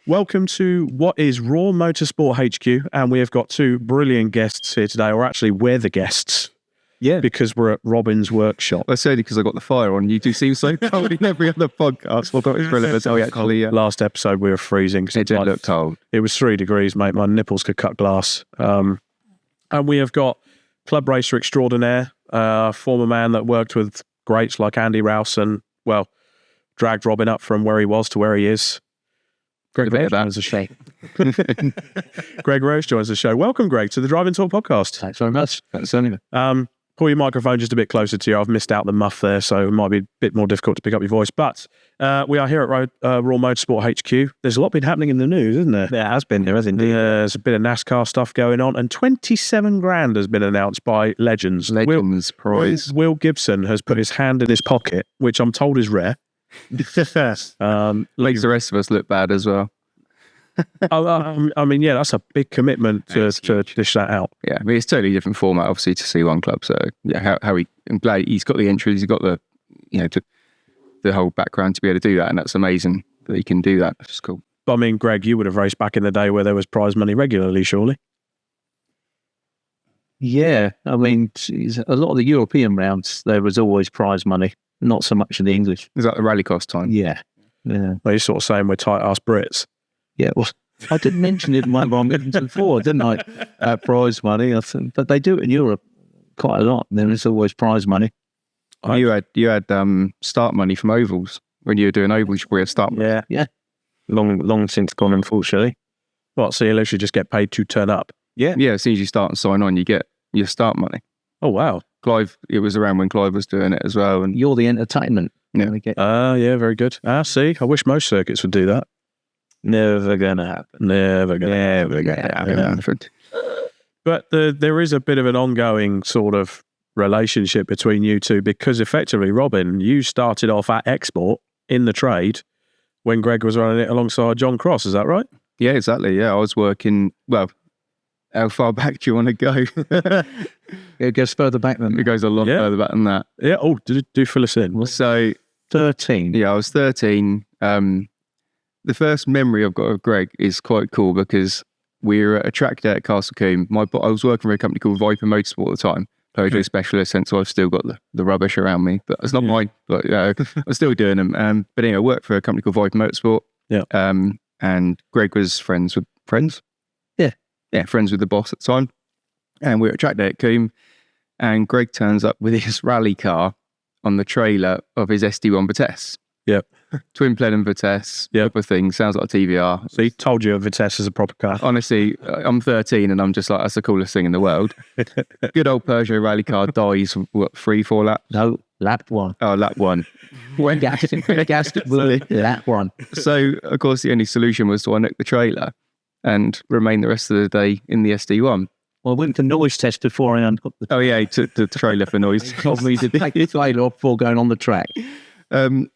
Welcome to what is RAW Motorsport HQ, and we have got two brilliant guests here today, or actually we're the guests. Yeah. Because we're at Robin's workshop. That's only because I got the fire on. You do seem so cold in every other podcast. Well, it's relevant. Oh, actually, Last episode we were freezing. It did look cold. It was 3 degrees, mate. My nipples could cut glass. And we have got club racer extraordinaire, former man that worked with greats like Andy Rouse and, well, dragged Robin up from where he was to where he is. Greg Rose joins the show. Greg Rose joins the show. Welcome, Greg, to the Driving Talk podcast. Thanks very much. Thanks, anyway. Pull your microphone just a bit closer to you. I've missed out the muff there, so it might be a bit more difficult to pick up your voice. But we are here at RAW Motorsport HQ. There's a lot been happening in the news, isn't there? There has been, hasn't there? There's a bit of NASCAR stuff going on, and 27 grand has been announced by Legends. Prize. Will Gibson has put his hand in his pocket, which I'm told is rare. Makes the rest of us look bad as well. I mean, yeah, that's a big commitment to dish that out. Yeah, I mean, it's a totally different format, obviously, to C1 Club. So, yeah, I'm glad he's got the entries, he's got the whole background to be able to do that, and that's amazing that he can do that. That's just cool. But I mean, Greg, you would have raced back in the day where there was prize money regularly, surely? Yeah, I mean, a lot of the European rounds, there was always prize money, not so much in the English. Is that the rally cost time? Yeah. Well, you're sort of saying we're tight-ass Brits. Yeah, well, I did mention it in my meetings before, didn't I? Prize money, but they do it in Europe quite a lot. There is always prize money. You had start money from ovals when you were doing ovals. We had start money. Yeah. Long since gone, unfortunately. What? So you literally just get paid to turn up? Yeah. Yeah. As soon as you start and sign on, you get your start money. Oh wow! Clive, it was around when Clive was doing it as well, and You're the entertainment. Yeah. Yeah, very good. See, I wish most circuits would do that. Never gonna happen. Never gonna happen. But there is a bit of an ongoing sort of relationship between you two, because effectively, Robin, you started off at Export in the trade when Greg was running it alongside John Cross. Is that right? Yeah, exactly. Yeah, I was working. Well, how far back do you want to go? It goes further back than It goes a lot further back than that. Yeah. Oh, do fill us in. So 13. Yeah, I was 13. The first memory I've got of Greg is quite cool because we were at a track day at Castle Combe. I was working for a company called V8 Supercar at the time, Peugeot specialist, and so I've still got the rubbish around me. But it's not mine, but I'm still doing them. But anyway, I worked for a company called V8 Motorsport. Yeah. And Greg was friends with the boss at the time. And we were at track day at Combe, and Greg turns up with his rally car on the trailer of his SD1 Vitesse. Yep. Twin plenum Vitesse, type of thing. Sounds like a TVR. So he told you a Vitesse is a proper car. Honestly, I'm 13 and I'm just like, that's the coolest thing in the world. Good old Peugeot rally car dies, what, 3-4 laps? No, lap 1. Oh, lap 1. Lap 1. So, of course, the only solution was to unhook the trailer and remain the rest of the day in the SD1. Well, I went to noise test before I unhooked the Oh, yeah, he took the trailer for noise. told me to take the trailer off before going on the track. And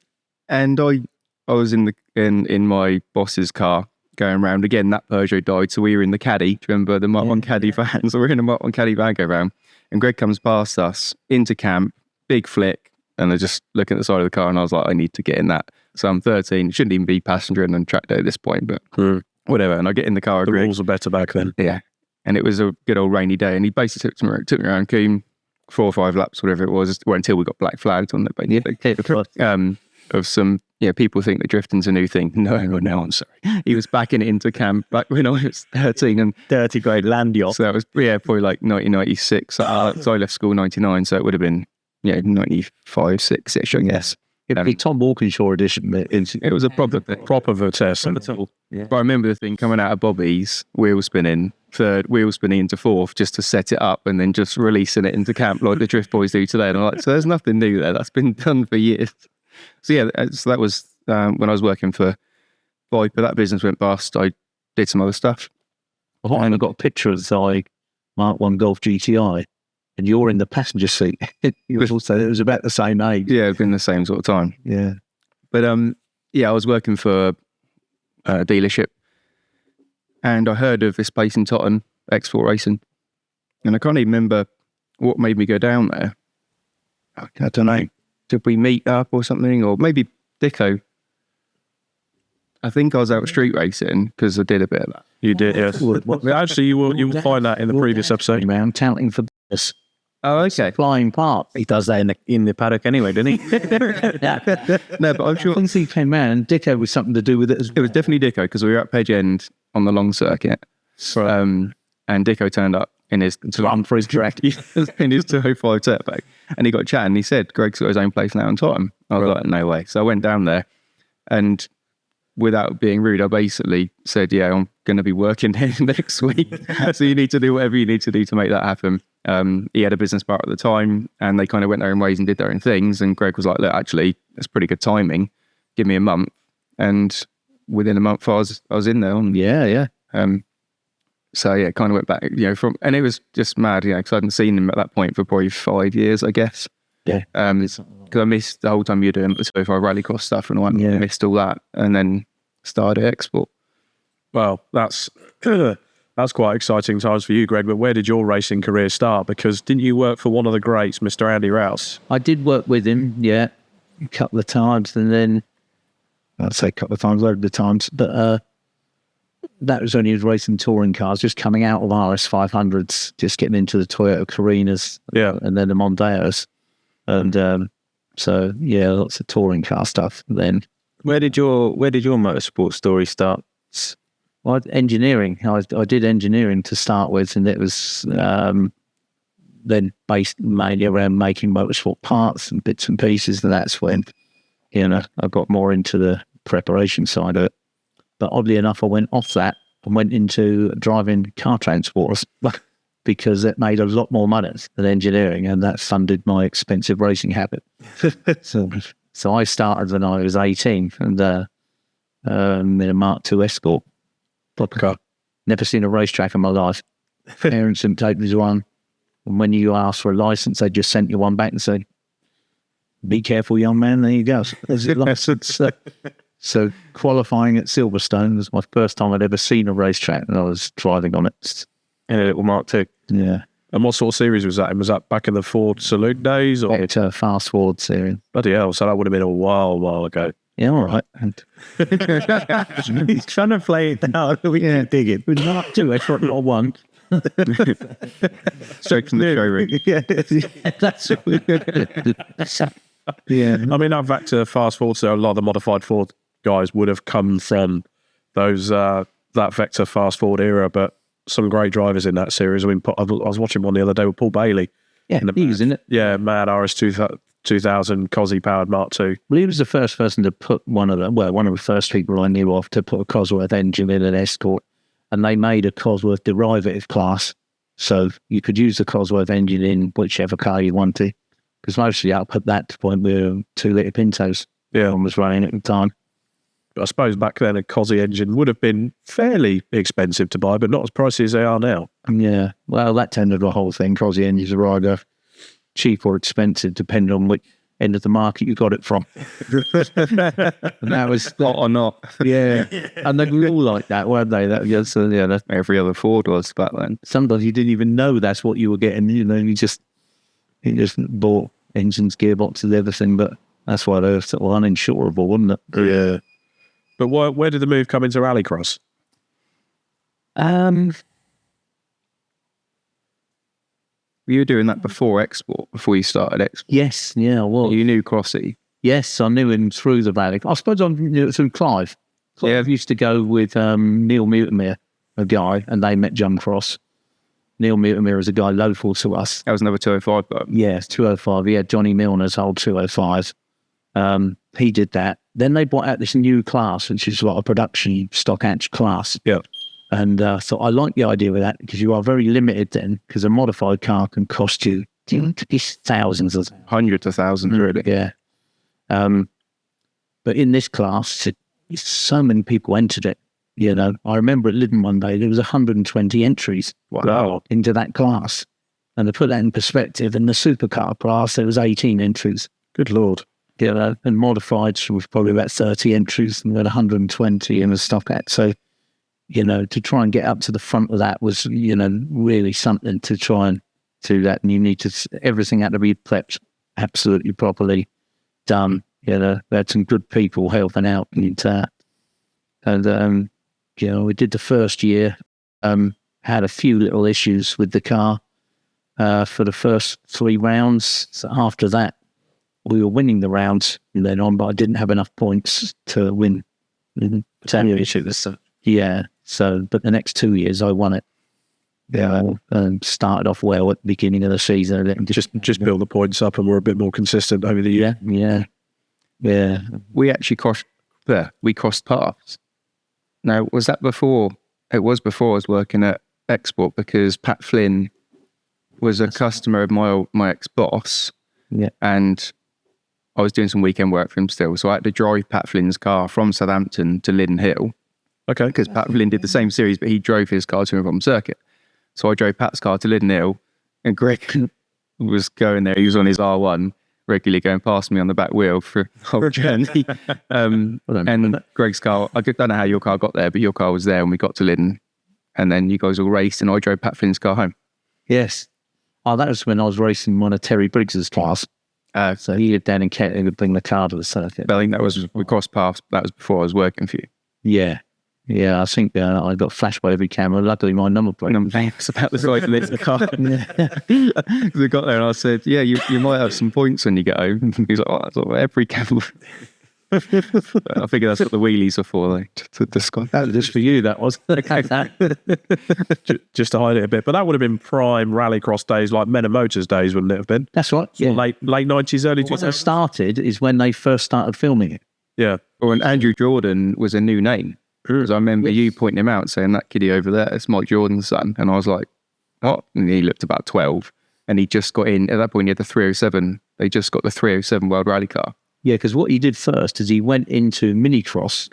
I was in my boss's car going around. Again, that Peugeot died, so we were in the Caddy. Do you remember the Mark 1 Caddy van? So we're in a Mark 1 Caddy van go around, and Greg comes past us into camp, big flick, and I just look at the side of the car, and I was like, I need to get in that. So I'm 13, shouldn't even be passenger in on track day at this point, but whatever. And I get in the car with Greg. The rules were better back then. Yeah, and it was a good old rainy day, and he basically took me around Combe, 4 or 5 laps, whatever it was, until we got black flagged on it, basically. Of some, people think that drifting's a new thing. No, I'm sorry. He was backing it into camp back when I was 13 and dirty grade land yacht. So that was, probably like 1996. So I left school 99, so it would have been, 95, 6-ish, I guess. It'd be Tom Walkinshaw edition. It was a proper Vitesse. But I remember the thing coming out of Bobby's, wheel spinning, third, wheel spinning into fourth, just to set it up and then just releasing it into camp like the Drift Boys do today. And I'm like, so there's nothing new there. That's been done for years. So so that was when I was working for Viper. That business went bust. I did some other stuff. And I got a picture of the Mark 1 Golf GTI, and you're in the passenger seat. It was about the same age. Yeah, it'd been the same sort of time. Yeah. But I was working for a dealership, and I heard of this place in Totton, Export Racing, and I can't even remember what made me go down there. I don't know. Did we meet up or something? Or maybe Dicko. I think I was out street racing because I did a bit of that. You did, yes. Actually, you will find that in the previous episode. Around touting for this Oh, okay. flying part. He does that in the paddock anyway, doesn't he? No, but I'm I sure think he came round and Dicko was something to do with it as it was definitely Dicko because we were at Page End on the long circuit. And Dicko turned up in his run for his track. in his 205 setback, and he got chatting. He said, "Greg's got his own place now on time." I was like, "No way!" So I went down there, and without being rude, I basically said, "Yeah, I'm going to be working here next week, so you need to do whatever you need to do to make that happen." He had a business partner at the time, and they kind of went their own ways and did their own things. And Greg was like, "Look, actually, that's pretty good timing. Give me a month." And within a month, I was in there. Yeah. So yeah, kind of went back, and it was just mad, because I hadn't seen him at that point for probably 5 years, I guess. Yeah. Because I missed the whole time you were doing the 205 rallycross stuff, and I missed all that, and then started Export. Well, that's quite exciting times for you, Greg. But where did your racing career start? Because didn't you work for one of the greats, Mr. Andy Rouse? I did work with him, a couple of times, and then I'd say a couple of times, loads of times, but that was only his racing touring cars, just coming out of RS500s, just getting into the Toyota Carinas, and then the Mondeos, and so lots of touring car stuff. Then Where did your motorsport story start? well, engineering. I did engineering to start with, and it was then based mainly around making motorsport parts and bits and pieces, and that's when I got more into the preparation side of it. But oddly enough, I went off that and went into driving car transporters because it made a lot more money than engineering, and that funded my expensive racing habit. So I started when I was 18 and in a Mark II Escort. Okay. Never seen a racetrack in my life. Parents didn't take me to one. And when you asked for a license, they just sent you one back and said, "Be careful, young man. There you go. There's your license." So qualifying at Silverstone was my first time I'd ever seen a racetrack, and I was driving on it. In a little Mark II. Yeah. And what sort of series was that in? Was that back in the Ford Saloon days? Or? It's a fast forward series. Bloody hell, so that would have been a while ago. Yeah, all right. And He's trying to play it down. We can't dig it. with Mark II, I thought not one. Straight from the showroom. That's yeah. I mean, I've had to fast forward, so a lot of the modified Ford guys would have come from those that Vector fast forward era, but some great drivers in that series. I mean, I was watching one the other day with Paul Bailey. Yeah, he was in it. Yeah, mad RS 2000 Cosy powered Mark II. Well, he was the first person to put one of the first people I knew of to put a Cosworth engine in an Escort, and they made a Cosworth derivative class, so you could use the Cosworth engine in whichever car you wanted, because mostly up at that point we were 2-litre Pintos. Yeah. One was running at the time. But I suppose back then a Cosy engine would have been fairly expensive to buy, but not as pricey as they are now. Yeah, well, that tended the whole thing. Cosy engines are either cheap or expensive, depending on which end of the market you got it from. And that was Hot or not. yeah, and they were all like that, weren't they? Every other Ford was back then. Sometimes you didn't even know that's what you were getting. You just bought engines, gearboxes, everything. But that's why they were sort of uninsurable, wasn't it? Yeah. But where did the move come into rallycross? You were doing that before Export, before you started Export. Yes, yeah, I was. You knew Crossy. Yes, I knew him through the rally. I suppose I knew it through Clive. Clive used to go with Neil Mutamere, a guy, and they met John Cross. Neil Mutamere is a guy local to us. That was another 205, but Yes, 205. He had Johnny Milner's old 205. He did that. Then they brought out this new class, which is like a production stock hatch class. Yeah. And so I like the idea of that because you are very limited then, because a modified car can cost you thousands of hundreds of thousands, really. Yeah. But in this class, so many people entered it. I remember at Lyden one day, there was 120 entries into that class. And to put that in perspective, in the supercar class, there was 18 entries. Good Lord. And modifieds was probably about 30 entries, and we had 120 in the stock at. So, to try and get up to the front of that was, really something to try and do that. And you need to, everything had to be prepped absolutely properly done. We had some good people helping out. And, we did the first year, had a few little issues with the car for the first 3 rounds. So after that, we were winning the rounds from then on, but I didn't have enough points to win the championship. Yeah. So, but the next 2 years, I won it. Yeah, started off well at the beginning of the season. And Just build the points up, and we're a bit more consistent over the year. Yeah. We actually crossed paths. Now, was that before? It was before I was working at Export, because Pat Flynn was a customer of my ex-boss. Yeah. And I was doing some weekend work for him still. So I had to drive Pat Flynn's car from Southampton to Lydden Hill. Okay. Because Pat Flynn did the same series, but he drove his car to and from circuit. So I drove Pat's car to Lydden Hill, and Greg was going there. He was on his R1, regularly going past me on the back wheel for the whole journey. And Greg's car, I don't know how your car got there, but your car was there when we got to Lydden. And then you guys all raced, and I drove Pat Flynn's car home. Yes. Oh, that was when I was racing one of Terry Briggs's cars. So he lived down in Kent and would bring the car to the circuit. I think we crossed paths. That was before I was working for you. Yeah. Yeah, I think I got flashed by every camera. Luckily, my number plate. It's about the size of the car. Because we got there and I said, yeah, you might have some points when you get home. He was like, oh, that's what every camera. I figure that's what the wheelies are for, like, to discuss. That was just for you, that was. Just to hide it a bit. But that would have been prime rallycross days, like Men and Motors days, wouldn't it have been? That's right. Yeah. Late 90s, early 2000s. When it started is when they first started filming it. Yeah. Well, and Andrew Jordan was a new name. Because I remember you pointing him out, saying, that kiddie over there, it's Mike Jordan's son. And I was like, what? And he looked about 12. And he just got in, at that point he had the 307. They just got the 307 World Rally car. Yeah, because what he did first is he went into minicross,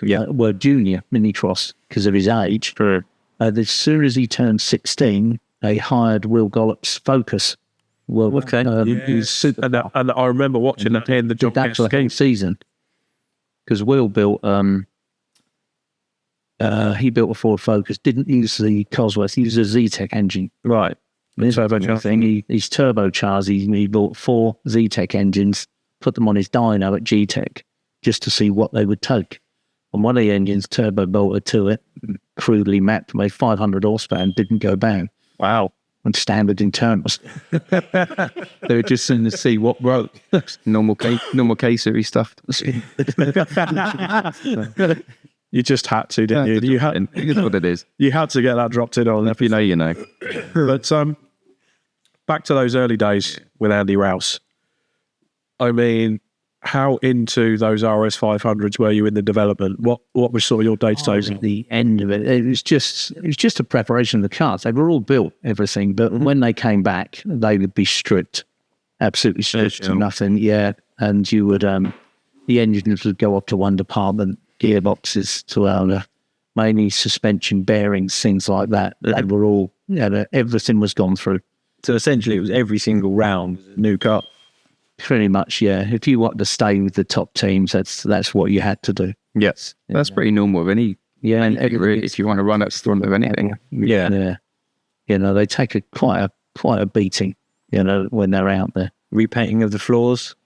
junior minicross, because of his age. Sure. As soon as he turned 16, they hired Will Gollop's Focus. Well, and I remember watching that in the John That's the whole season. Because Will built... he built a Ford Focus, didn't use the Cosworth, he used a Z-Tech engine. Right. His thing, he's turbocharged, he bought 4 Z-Tech engines, put them on his dyno at G-Tech, just to see what they would take. And one of the engines turbo bolted to it, crudely mapped, made 500 horsepower and didn't go bang. Wow. And standard internals. They were just soon to see what broke. Normal K-series stuff. You just had to, didn't you? It's what it is. You had to get that dropped in on. If you know, you know. But back to those early days with Andy Rouse. I mean, how into those RS500s were you in the development? What was sort of your day-to-day? At the end of it, it was just a preparation of the cars. They were all built, everything, but when they came back, they would be stripped, absolutely stripped to nothing. Yeah, and you would the engines would go up to one department, gearboxes to mainly suspension, bearings, things like that. They were all, everything was gone through. So essentially, it was every single round was a new car. Pretty much, yeah. If you wanted to stay with the top teams, that's what you had to do. Yes, that's pretty normal of any. Yeah, and if you want to run up front of anything. Yeah. They take quite a beating. When they're out there. Repainting of the floors.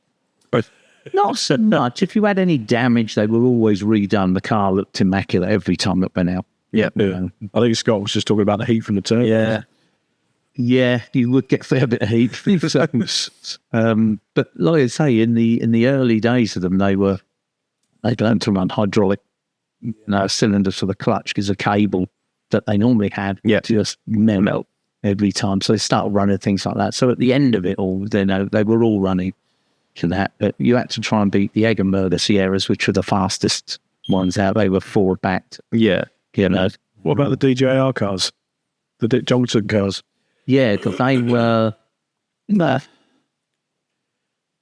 Not so much. If you had any damage, they were always redone. The car looked immaculate every time it went out. Yeah. I think Scott was just talking about the heat from the turbo. Yeah. Yeah, you would get a fair bit of heat. But like I say, in the early days of them, they'd learned to run hydraulic cylinders for the clutch, because the cable that they normally had just melt every time. So they started running things like that. So at the end of it all, they were all running to that. But you had to try and beat the Eggenberger Sierras, which were the fastest ones out. They were forward backed. Yeah. What about the DJR cars? The Dick Johnson cars? Yeah, because they were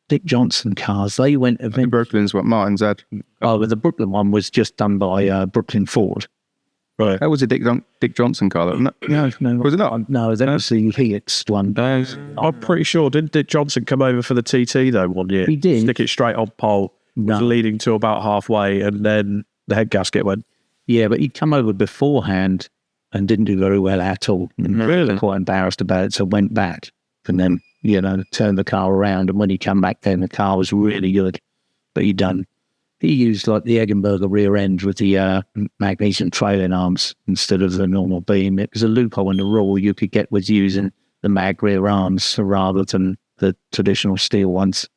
Dick Johnson cars. They went eventually. Brooklyn's what Martin's had. Oh, but the Brooklyn one was just done by Brooklyn Ford. Right. That was a Dick Johnson car, wasn't it? No. Was it not? No, that was the Helix one. I'm pretty sure, didn't Dick Johnson come over for the TT, though, one year? He did. Stick it straight on pole, was leading to about halfway, and then the head gasket went. Yeah, but he'd come over beforehand and didn't do very well at all. Really? Quite embarrassed about it, so went back and then, turned the car around. And when he came back then, the car was really good. But he'd done he used like the Eggenberger rear end with the magnesium trailing arms instead of the normal beam. It was a loophole in the rule you could get with using the mag rear arms rather than the traditional steel ones.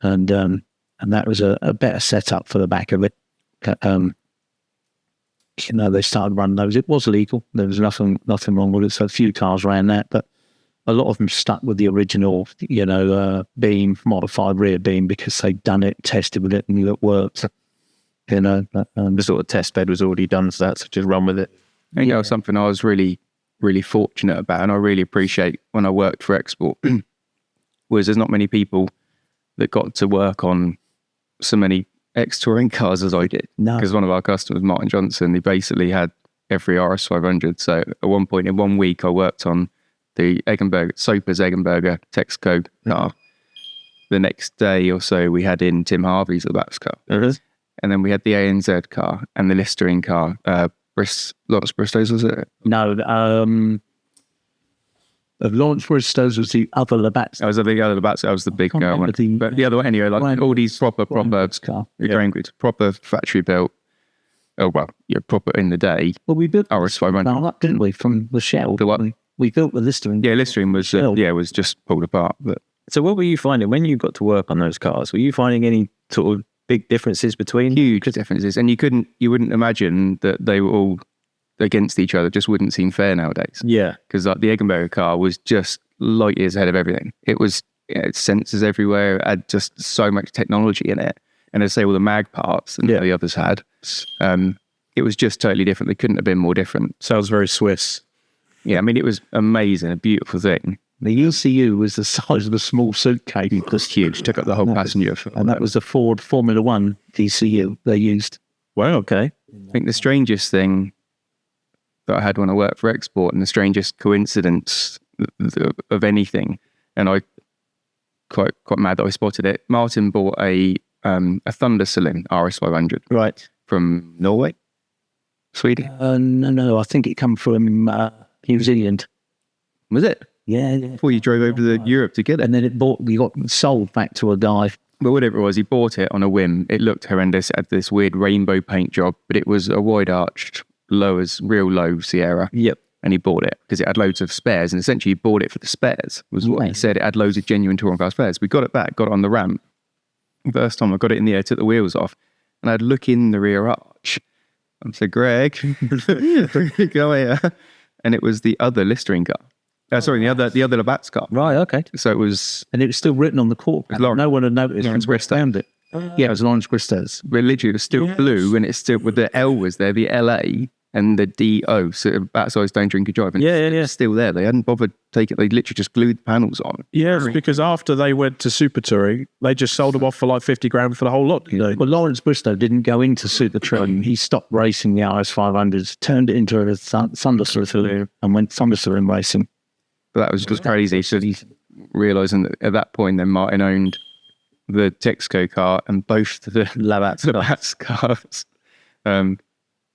And that was a better setup for the back of it. They started running those. It was legal. There was nothing wrong with it. So a few cars ran that, but a lot of them stuck with the original, beam, modified rear beam, because they'd done it, tested with it, and knew it worked. The sort of test bed was already done, so that's just run with it. And that was something I was really, really fortunate about, and I really appreciate when I worked for Export, was there's not many people that got to work on so many ex-touring cars as I did. No. Because one of our customers, Martin Johnson, he basically had every RS500. So at one point in 1 week, I worked on the Soper's Eggenberger Texaco car. The next day or so, we had in Tim Harvey's Labatt's car. And then we had the ANZ car and the Listerine car. Lawrence Bristow's, was it? No, Lawrence Bristow's was the other Labatt's. That was the other Labatt's. That was the big one. But the other one, anyway, like all these proper factory built. Oh, well, proper in the day. Well, we built RS500. up, didn't we, from the shell? The what? We built the Listerine. Yeah, Listerine was was just pulled apart. But So what were you finding when you got to work on those cars? Were you finding any sort of big differences between? Huge differences, and you wouldn't imagine that they were all against each other. It just wouldn't seem fair nowadays. Yeah. Because like the Eggenberger car was just light years ahead of everything. It was sensors everywhere. It had just so much technology in it, and I'd say all the mag parts and the others had. It was just totally different. They couldn't have been more different. Sounds very Swiss. Yeah, I mean, it was amazing, a beautiful thing. The ECU was the size of a small suitcase. It was huge. Took up the whole passenger. And that was the Ford Formula One ECU they used. Well, okay. I think the strangest thing that I had when I worked for Export, and the strangest coincidence of anything, and I quite mad that I spotted it. Martin bought a Thunder Saloon RS500 Right. from Norway, Sweden. No, I think it come from New Zealand. Was it? Yeah. Before you drove over to Europe to get it. And then we got sold back to a guy. But whatever it was, he bought it on a whim. It looked horrendous. It had this weird rainbow paint job, but it was a wide arched, real low Sierra. Yep. And he bought it because it had loads of spares, and essentially he bought it for the spares, was what he said. It had loads of genuine touring car spares. We got it back, got it on the ramp. First time I got it in the air, took the wheels off, and I'd look in the rear arch. I said, Greg, go here. And it was the other Listerine car. The other Labatt's car. Right, okay. So it was... And it was still written on the cork. No one had noticed. Lawrence Bristow. Found it. Yeah, it was Lawrence Bristow's. But literally, it was still blue, and it's still with the L was there, the LA and the DO, so Bat Size Don't Drink and Drive. And it's still there. They hadn't bothered taking it. They literally just glued the panels on. Yes, because after they went to Super Touring, they just sold them off for like 50 grand for the whole lot. Well, Lawrence Bristow didn't go into Super Touring. He stopped racing the RS500s, turned it into a Thunder Saloon, and went Thunder Saloon racing. But that was just crazy. So he's realising that at that point, then Martin owned the Texaco car and both the Labatt's cars.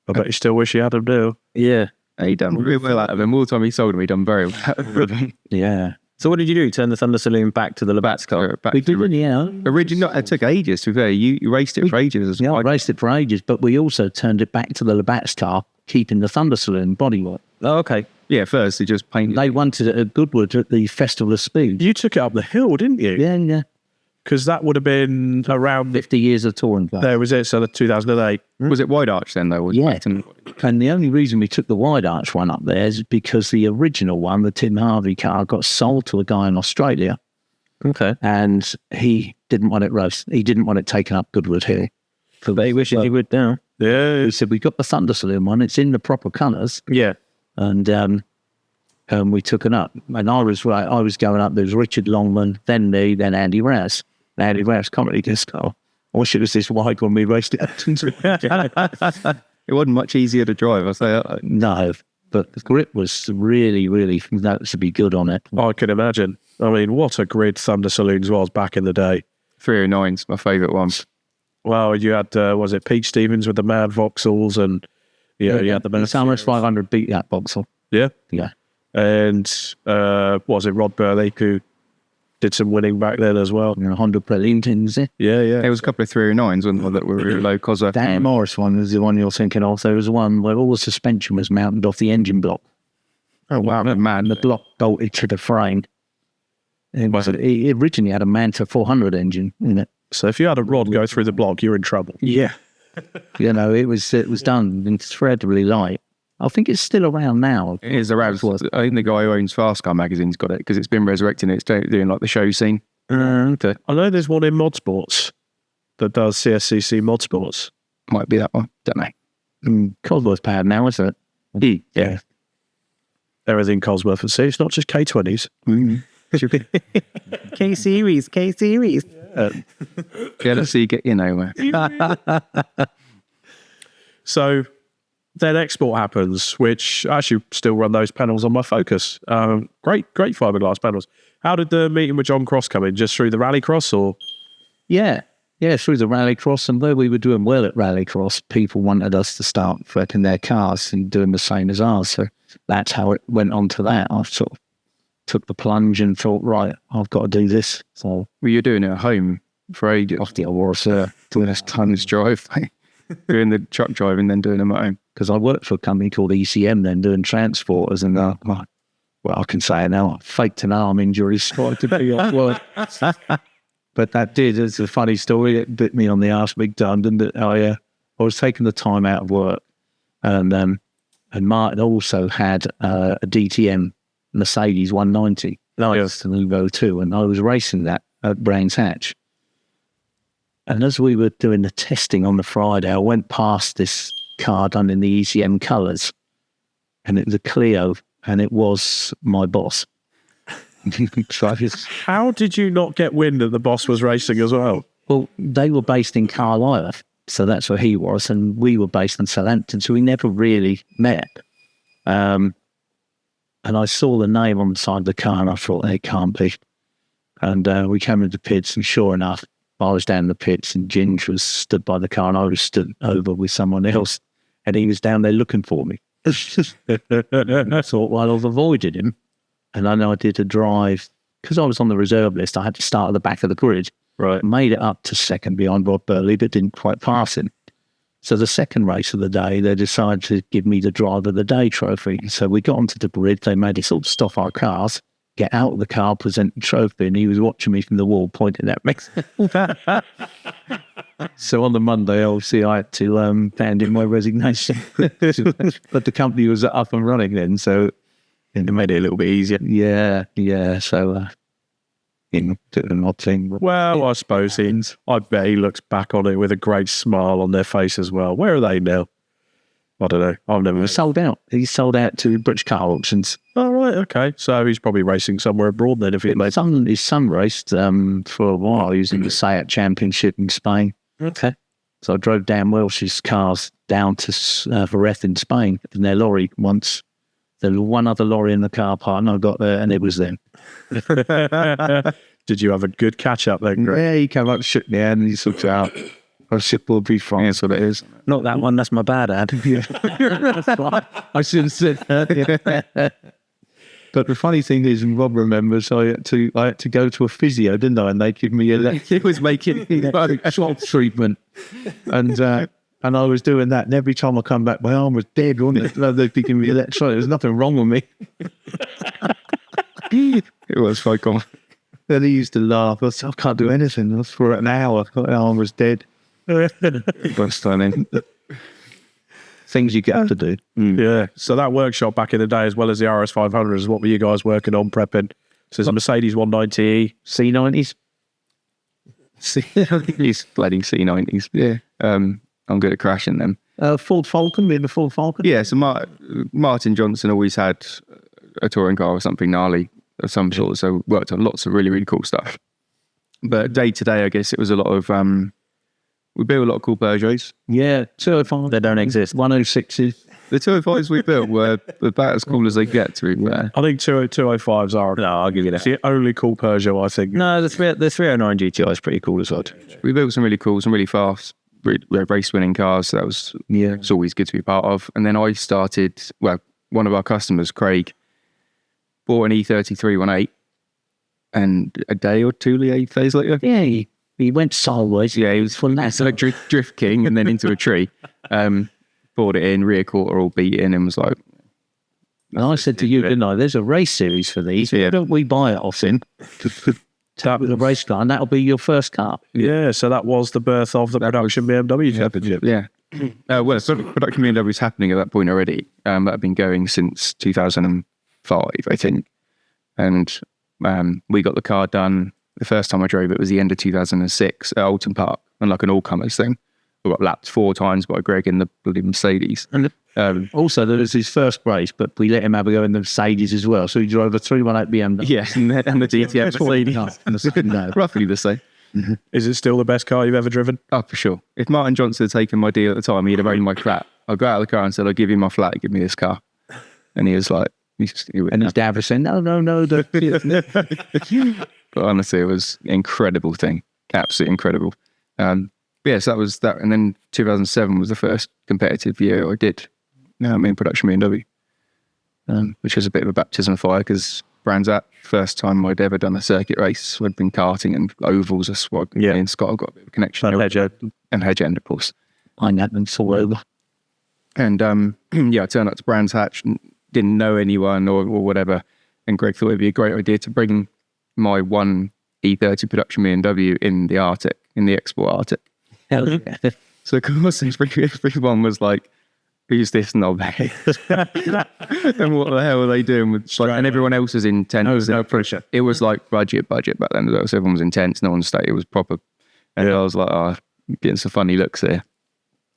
I bet you still wish you had them, do. Yeah. He done really well out of them. All the time he sold them, he done very well out of them. Yeah. So what did you do? Turn the Thunder Saloon back to the Labatt's car? We did, Original. It took ages, to be fair. You raced it for ages. I raced it for ages, but we also turned it back to the Labatt's car, keeping the Thunder Saloon bodywork. Oh, okay. Yeah, first they just painted. They wanted it at Goodwood at the Festival of Speed. You took it up the hill, didn't you? Yeah. Because that would have been around 50 years of touring. There was it, so the 2008. Was it wide arch then, though? Yeah. And the only reason we took the wide arch one up there is because the original one, the Tim Harvey car, got sold to a guy in Australia. Okay. And he didn't want it raced. He didn't want it taken up Goodwood Hill. But he wishes he would now. Yeah. He said, we got the Thunder Saloon one. It's in the proper colours. Yeah. And we took it up. And I was going up. There was Richard Longman, then me, then Andy Rouse. Andy Rouse commented this car. I wish it was this wide when we raced it. It wasn't much easier to drive, I'll say that. No, but the grip was really, really noticeably good on it. I can imagine. I mean, what a grid Thunder Saloons was back in the day. 309's my favourite one. Well, you had, was it Pete Stevens with the Mad Vauxhalls and you had the Summers 500 beat that Vauxhall. Yeah? Yeah. And was it Rod Burley who did some winning back then as well. 100 Brilliantins. Yeah, yeah. There was a couple of 309s, wasn't there, that were really low Cosworth. Dan Morris one was the one you're thinking of. There was one where all the suspension was mounted off the engine block. Oh, wow. And the block bolted to the frame. It originally had a Manta 400 engine in it. So if you had a rod go through the block, you're in trouble. Yeah. It was done incredibly light. I think it's still around now. It is around. I think the guy who owns Fast Car Magazine's got it because it's been resurrected and it's doing like the show scene. Okay. I know there's one in Modsports that does CSCC Modsports. Might be that one. Don't know. Cosworth powered now, isn't it? Yeah. Everything Cosworth and C. It's not just K20s. K series. Yeah, let's see you get you nowhere. So then export happens, which I actually still run those panels on my Focus. Great fiberglass panels. How did the meeting with John Cross come in? Just through the Rallycross or? Yeah, through the Rallycross. And though we were doing well at Rallycross, people wanted us to start fretting their cars and doing the same as ours. So that's how it went on to that. I sort of took the plunge and thought, right, I've got to do this. So Well, you're doing it at home for ages. off the Aurora, Doing this tons drive. Doing the truck driving, then doing them at home. because I worked for a company called ECM then doing transporters, and well, I can say it now, I faked an arm injury, tried to be off work. But it's a funny story. It bit me on the arse big time, didn't it? I was taking the time out of work, and Martin also had a DTM Mercedes 190, nice to Nuvo 2, and I was racing that at Brands Hatch. And as we were doing the testing on the Friday, I went past this car done in the ECM colours, and it was a Clio, and it was my boss. So How did you not get wind that the boss was racing as well? well, they were based in Carlisle, so that's where he was, and we were based in Southampton, so we never really met. And I saw the name on the side of the car, and I thought, it can't be. And we came into the pits, and sure enough, I was down in the pits, and Ginge was stood by the car, and I was stood over with someone else, and he was down there looking for me. I thought, well, I've avoided him. And then I did a drive, because I was on the reserve list, I had to start at the back of the grid. Right. Made it up to second behind Rod Burley, but didn't quite pass him. So the second race of the day, they decided to give me the Driver of the Day trophy. So we got onto the grid, they made us all stop our cars, get out of the car, present the trophy, and he was watching me from the wall, pointing at me. So on the Monday, obviously, I had to hand in my resignation. But the company was up and running then, so it made it a little bit easier. Yeah. So, an odd thing. Well, I suppose I bet he looks back on it with a great smile on their face as well. Where are they now? I don't know. I've never. Sold out. He's sold out to British car auctions. Oh, right. Okay. So he's probably racing somewhere abroad then if he made. His son raced for a while. He was in the SEAT Championship in Spain. Okay. So I drove Dan Welsh's cars down to Jerez in Spain in their lorry once. There was one other lorry in the car park, and I got there, and it was them. Did you have a good catch up then, Greg? Yeah, he came up, shook me hand, and he looked out. I said, "We'll be fine." That's what it is. Not that one, that's my bad ad. That's right. I should have said that. But the funny thing is, and Rob remembers, I had to go to a physio, didn't I? And they give me he was making shock treatment, and I was doing that. And every time I come back, my arm was dead, wasn't it? They'd be giving me electronic. There's nothing wrong with me. It was quite common. Then he used to laugh. I said, I can't do anything. I was for an hour. My arm was dead. But stunning. Things you get to do. Yeah. So that workshop back in the day, as well as the RS500, is what were you guys working on, prepping? So it's a Mercedes 190E. C90s. He's bloody C90s. Yeah. I'm good at crashing them. Ford Falcon, being the Ford Falcon. Yeah, so Martin Johnson always had a touring car or something gnarly of some sort, so worked on lots of really, really cool stuff. But day to day, I guess it was a lot of, we built a lot of cool Peugeots. Yeah, 205. They don't exist. 106s. The 205s we built were about as cool as they get, to be fair. I think 205s are. No, I'll give you It's that. the only cool Peugeot, I think. No, the 309 GTI is pretty cool as well. We built some really cool, some really fast, race-winning cars. So that was it's always good to be part of. And then I started, well, one of our customers, Craig, bought an E33 1.8 and a day or 2 days later. Yeah, he went sideways. Yeah, he was from that. so like drift king and then into a tree. Brought it in, rear quarter all beaten, and was like. And I said to you, didn't I? There's a race series for these. Yeah. Why don't we buy it off him? Tap with a race car, and that'll be your first car. Yeah, so that was the birth of the production BMW Championship. Yeah. Well, sort of production BMW was happening at that point already. That had been going since 2005, I think. And we got the car done. The first time I drove it was the end of 2006 at Alton Park, and like an all-comers thing. We got lapped 4 times by Greg in the bloody Mercedes. And also, there was his first race, but we let him have a go in the Mercedes as well. So he drove a 318 BMW. Yeah, and the GTM Mercedes. No. Roughly the same. Is it still the best car you've ever driven? Oh, for sure. If Martin Johnson had taken my deal at the time, he'd have owned my flat. I'd go out of the car and said, I'll give you my flat, give me this car. And he was like... And his dad was saying, no. But honestly, it was an incredible thing. Absolutely incredible. Yeah, so that was that. And then 2007 was the first competitive year I did in production BMW, which was a bit of a baptism of fire because Brands At, first time I'd ever done a circuit race. I'd been karting and ovals. That's what me and Scott have got a bit of a connection. And Hedge End, of course. I know them all over. And I turned up to Brands Hatch and didn't know anyone or whatever. And Greg thought it'd be a great idea to bring my one E30 production BMW in the Arctic, in the export Arctic. So of course everyone was like, who's this knobhead? And what the hell are they doing with and everyone else was intense. No pressure. It was like budget back then as well. So everyone was intense, no one stayed, it was proper. And I was like, I'm getting some funny looks here.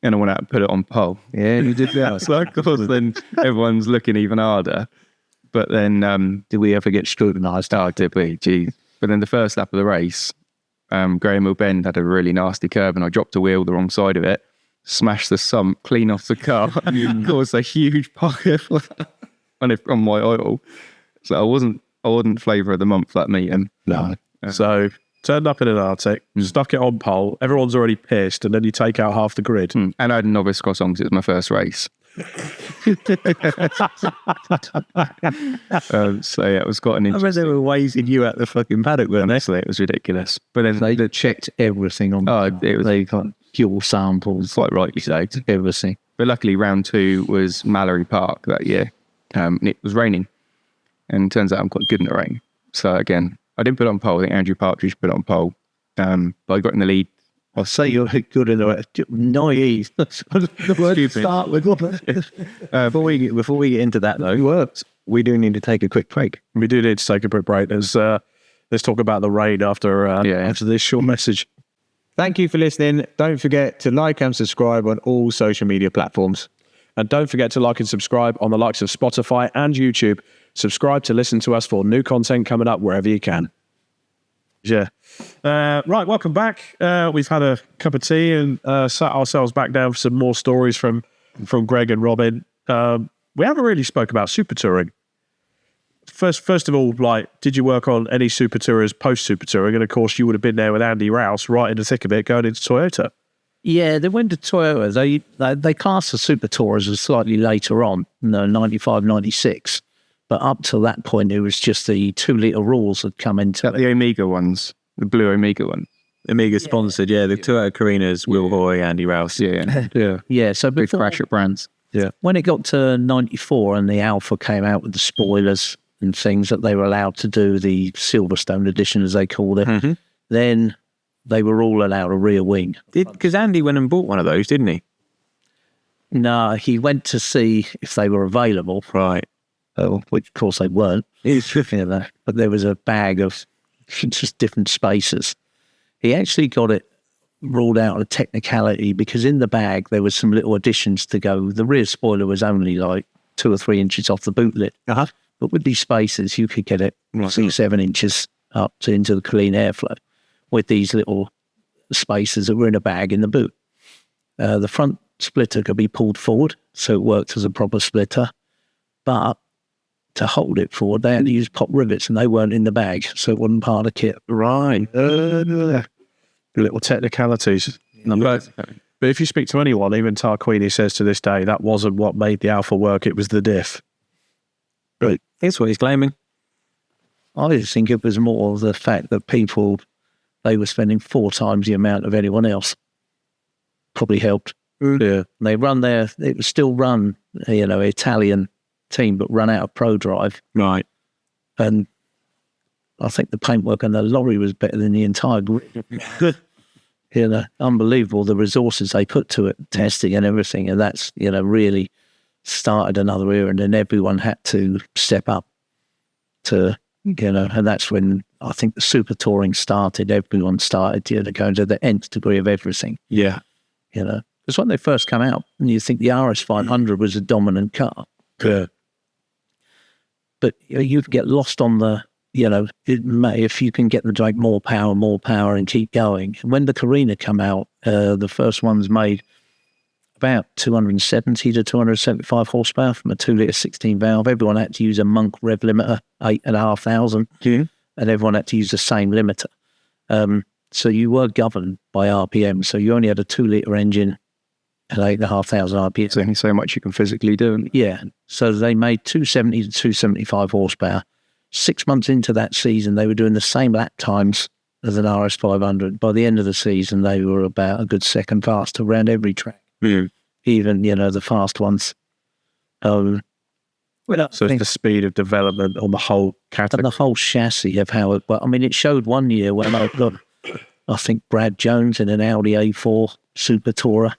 And I went out and put it on pole. Yeah, you did that. So of course then everyone's looking even harder. But then did we ever get scrutinised? Oh, did we? Geez. But then the first lap of the race, Graham Hill Bend had a really nasty curve and I dropped a wheel the wrong side of it, smashed the sump clean off the car, caused a huge pocket on my oil. So I wasn't flavour of the month that meeting. No. So turned up in an Arctic, stuck it on pole, everyone's already pissed, and then you take out half the grid. And I had a novice cross on because it was my first race. So yeah, it was quite an I bet interesting. they were waving you at the fucking paddock, weren't they? Honestly, it was ridiculous. But then They checked everything on. it was They got fuel samples, quite rightly so. everything. But luckily, round 2 was Mallory Park that year. And it was raining. And it turns out I'm quite good in the rain. So again, I didn't put it on pole. I think Andrew Partridge put it on pole. But I got in the lead. I'll say you're good in the naive. The word to start with. Before we get into that though, we do need to take a quick break. We do need to take a quick break. Let's talk about the rain after this short message. Thank you for listening. Don't forget to like and subscribe on all social media platforms. And don't forget to like and subscribe on the likes of Spotify and YouTube. Subscribe to listen to us for new content coming up wherever you can. Yeah. Right, welcome back. We've had a cup of tea and sat ourselves back down for some more stories from Greg and Robin. We haven't really spoke about super touring. First of all, did you work on any super tourers post super touring? And of course, you would have been there with Andy Rouse right in the thick of it, going into Toyota. Yeah, they went to Toyota. They cast the Supertourers as slightly later on, 95, 96. But up till that point, it was just the 2-litre rules had come into Is that the Omega ones? The blue Omega one? Omega sponsored, the Toyota Carinas, Will Hoy, Andy Rouse. Yeah. Yeah, so Big before, crash at Brands. Yeah. when it got to 94 and the Alpha came out with the spoilers and things that they were allowed to do, the Silverstone edition, as they called it, then they were all allowed a rear wing. Because Andy went and bought one of those, didn't he? No, he went to see if they were available. Right. Which of course they weren't. But there was a bag of just different spaces. He actually got it ruled out of technicality because in the bag there was some little additions to go. The rear spoiler was only 2 or 3 inches off the boot lid. But with these spaces, you could get it 6-7 inches up into the clean airflow with these little spaces that were in a bag in the boot. The front splitter could be pulled forward, so it worked as a proper splitter. But to hold it forward, they had to use pop rivets, and they weren't in the bag, so it wasn't part of the kit. Right. Little technicalities. But if you speak to anyone, even Tarquini says to this day, that wasn't what made the Alpha work, it was the diff. Right. That's what he's claiming. I just think it was more the fact that they were spending 4 times the amount of anyone else. Probably helped. Yeah. They it was still run, Italian team, but run out of ProDrive. Right. And I think the paintwork on the lorry was better than the entire grid. Unbelievable the resources they put to it, testing and everything. And that's, really started another era. And then everyone had to step up to, and that's when I think the super touring started. Everyone started, to go to the nth degree of everything. Yeah. Because when they first come out, and you think the RS500 was a dominant car. Yeah. But you get lost on the, if you can get them to make more power and keep going. When the Carina come out, the first ones made about 270 to 275 horsepower from a 2-litre 16 valve. Everyone had to use a Monk rev limiter, 8,500, and everyone had to use the same limiter. So you were governed by RPM. So you only had a 2-litre engine at 8,500 RPM. There's only so much you can physically do. Yeah. So they made 270 to 275 horsepower. 6 months into that season, they were doing the same lap times as an RS500. By the end of the season, they were about a good second faster around every track. Even, the fast ones. So it's the speed of development on the whole category. And the whole chassis of how it... Well, I mean, it showed one year when I got, I think, Brad Jones in an Audi A4 Supertourer,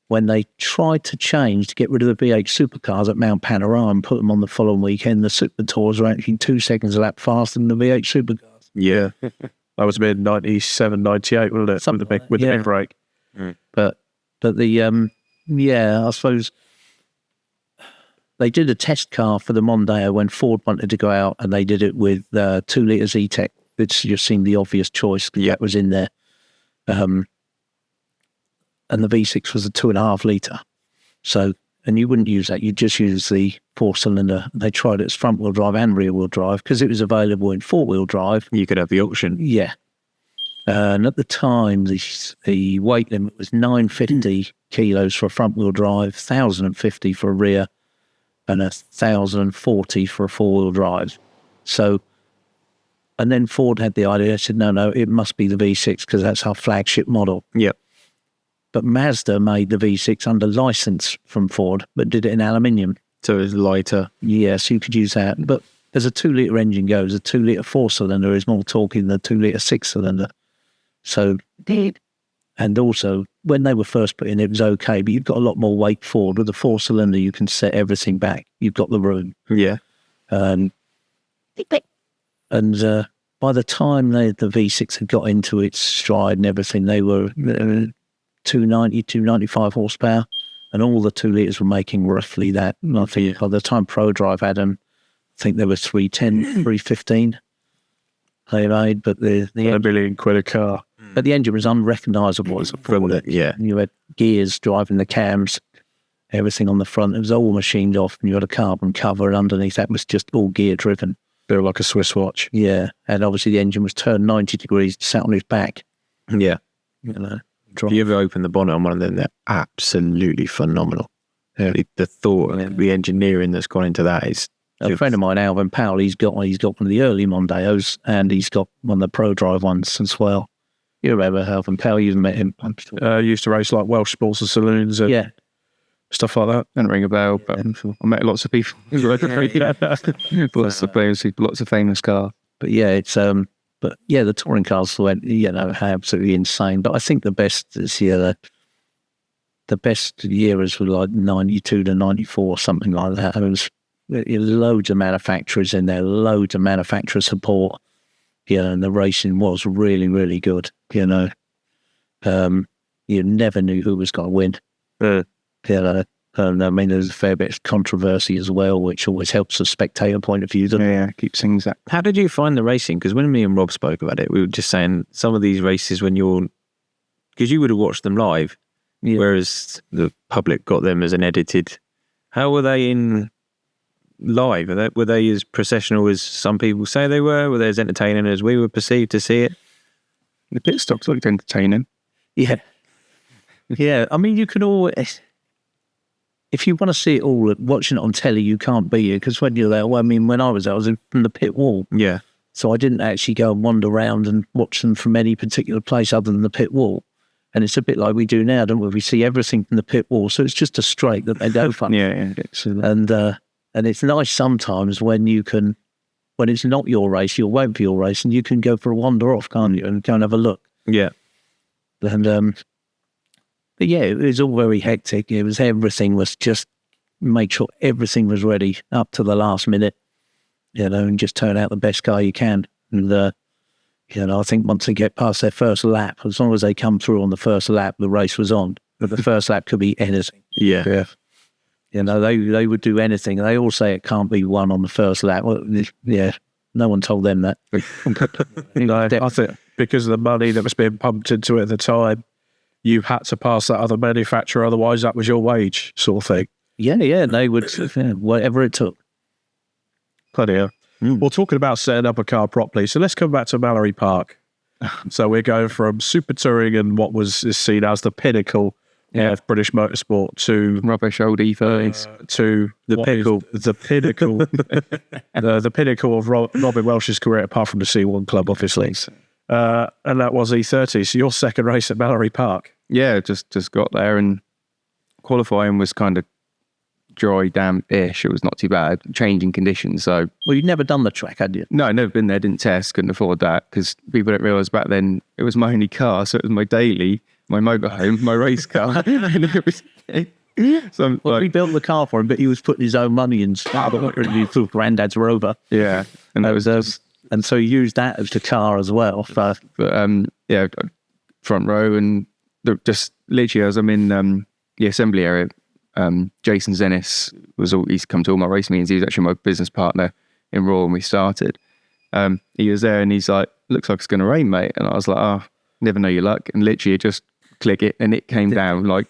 when they tried to change to get rid of the V8 Supercars at Mount Panorama and put them on the following weekend, the Supertourers were actually 2 seconds a lap faster than the V8 Supercars. Yeah. That was mid 97, 98, wasn't it? Something With the big brake. But the, I suppose they did a test car for the Mondeo when Ford wanted to go out, and they did it with 2 litres E-Tech. It's just seemed the obvious choice because that was in there. And the V6 was a 2.5 litre. So, and you wouldn't use that. You'd just use the 4-cylinder. They tried it as front-wheel drive and rear-wheel drive because it was available in 4-wheel drive. You could have the option. Yeah. And at the time, the weight limit was 950 kilos for a front-wheel drive, 1,050 for a rear, and 1,040 for a 4-wheel drive. So, and then Ford had the idea. I said, no, it must be the V6 because that's our flagship model. Yep. But Mazda made the V6 under license from Ford, but did it in aluminium. So it's lighter. Yes, you could use that. But as a 2-litre engine goes, a 2-litre 4-cylinder is more torquey than the 2-litre 6-cylinder. So, and also, when they were first put in, it was okay, but you've got a lot more weight forward. With a 4-cylinder, you can set everything back. You've got the room. Yeah. And by the time the V6 had got into its stride and everything, they were 290, 295 horsepower, and all the 2 litres were making roughly that. And I think by the time ProDrive had them, I think they were 310, 315 they made, but the £1 million a car. But the engine was unrecognisable as a Ford. Yeah. You had gears driving the cams, everything on the front. It was all machined off, and you had a carbon cover, and underneath that was just all gear driven. Built like a Swiss watch. Yeah, and obviously the engine was turned 90 degrees, sat on its back. Yeah. Drive. If you ever open the bonnet on one of them, they're absolutely phenomenal. Yeah. The thought and the engineering that's gone into that is... A friend of mine, Alvin Powell, he's got one of the early Mondeos, and he's got one of the ProDrive ones as well. You remember Alvin Powell? You've met him. Used to race like Welsh sports and saloons and stuff like that. Don't ring a bell, but I met lots of people. Lots of famous cars. But yeah, it's the touring cars went, absolutely insane. But I think the best this year, the best years were like 92 to 94, something like that. It was loads of manufacturers in there, loads of manufacturer support. And the racing was really, really good. You never knew who was going to win. And I mean, there's a fair bit of controversy as well, which always helps the spectator point of view. Yeah, keeps things up. How did you find the racing? Because when me and Rob spoke about it, we were just saying some of these races because you would have watched them live, whereas the public got them as an edited. How were they in live? Were they as processional as some people say they were? Were they as entertaining as we were perceived to see it? The pit stops looked entertaining. Yeah. Yeah. I mean, you can always, if you want to see it all, watching it on telly, you can't beat it. Because when you're there, when I was in from the pit wall. Yeah. So I didn't actually go and wander around and watch them from any particular place other than the pit wall. And it's a bit like we do now, don't we? We see everything from the pit wall, so it's just a straight that they go from. Yeah. And it's nice sometimes when it's not your race, you'll wait for your race, and you can go for a wander off, can't you, and go and have a look. Yeah. And but yeah, it was all very hectic. Everything was just make sure everything was ready up to the last minute, and just turn out the best car you can. And I think once they get past their first lap, as long as they come through on the first lap, the race was on. But the first lap could be anything. Yeah. They would do anything. They all say it can't be won on the first lap. Well, yeah, no one told them that. I think because of the money that was being pumped into it at the time, you had to pass that other manufacturer, otherwise that was your wage, sort of thing. Yeah, they would, whatever it took. Bloody hell. Well, talking about setting up a car properly, so let's come back to Mallory Park. So we're going from super touring and what is seen as the pinnacle of British motorsport to Rubbish old E30s. To The pickle. the pinnacle, the pinnacle of Robin Welsh's career, apart from the C1 club, obviously. And that was E30. So your second race at Mallory Park. Yeah, just got there, and qualifying was kind of dry, damp-ish. It was not too bad. Changing conditions, so... Well, you'd never done the track, had you? No, I'd never been there, didn't test, couldn't afford that, because people don't realise back then it was my only car, so it was my daily, my motorhome, my race car. And it was... So I'm Well, like, we built the car for him, but he was putting his own money in through Grandad's Rover. yeah, and that was... And so he used that as the car as well. So, yeah, front row, and just literally as I'm in the assembly area, Jason Zennis he's come to all my race meetings. He was actually my business partner in RAW when we started. He was there and he's like, looks like it's going to rain, mate. And I was like, oh, never know your luck. And literally just click it and it came down like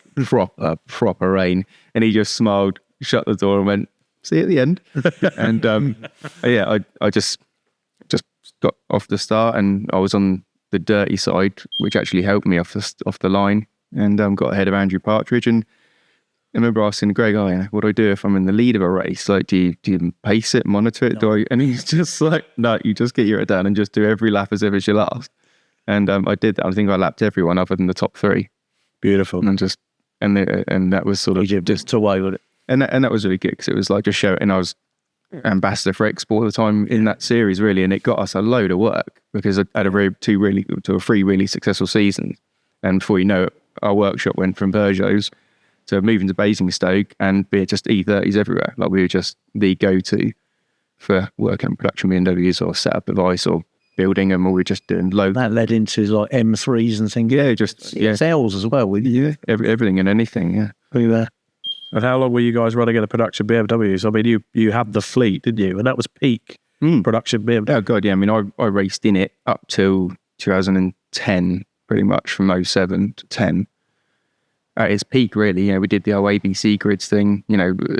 proper rain. And he just smiled, shut the door and went, see you at the end. And yeah, I just got off the start and I was on the dirty side, which actually helped me off the line, and got ahead of Andrew Partridge. And I remember asking Greg, what do I do if I'm in the lead of a race? Like, do you pace it, monitor it? No. And he's just like, no, you just get your head down and just do every lap as if it's your last. And I did that. I think I lapped everyone other than the top three. Beautiful. And that was sort of just away with it. And that was really good because it was like just showing. And I was ambassador for Export at the time in that series, really, and it got us a load of work because I had three really successful seasons. And before you know it, our workshop went from Peugeots to moving to Basingstoke and be just E30s everywhere. Like we were just the go-to for working on production BMWs or setup device or building them, or we were just doing loads. That led into like M3s and things. Yeah, just Sales as well. Everything and anything. Yeah. We were. And how long were you guys running in the production BMWs? I mean, you had the fleet, didn't you? And that was peak production BMW. Oh God, yeah. I mean, I raced in it up till 2010, pretty much from 07 to 10. At its peak, really. We did the old ABC grids thing.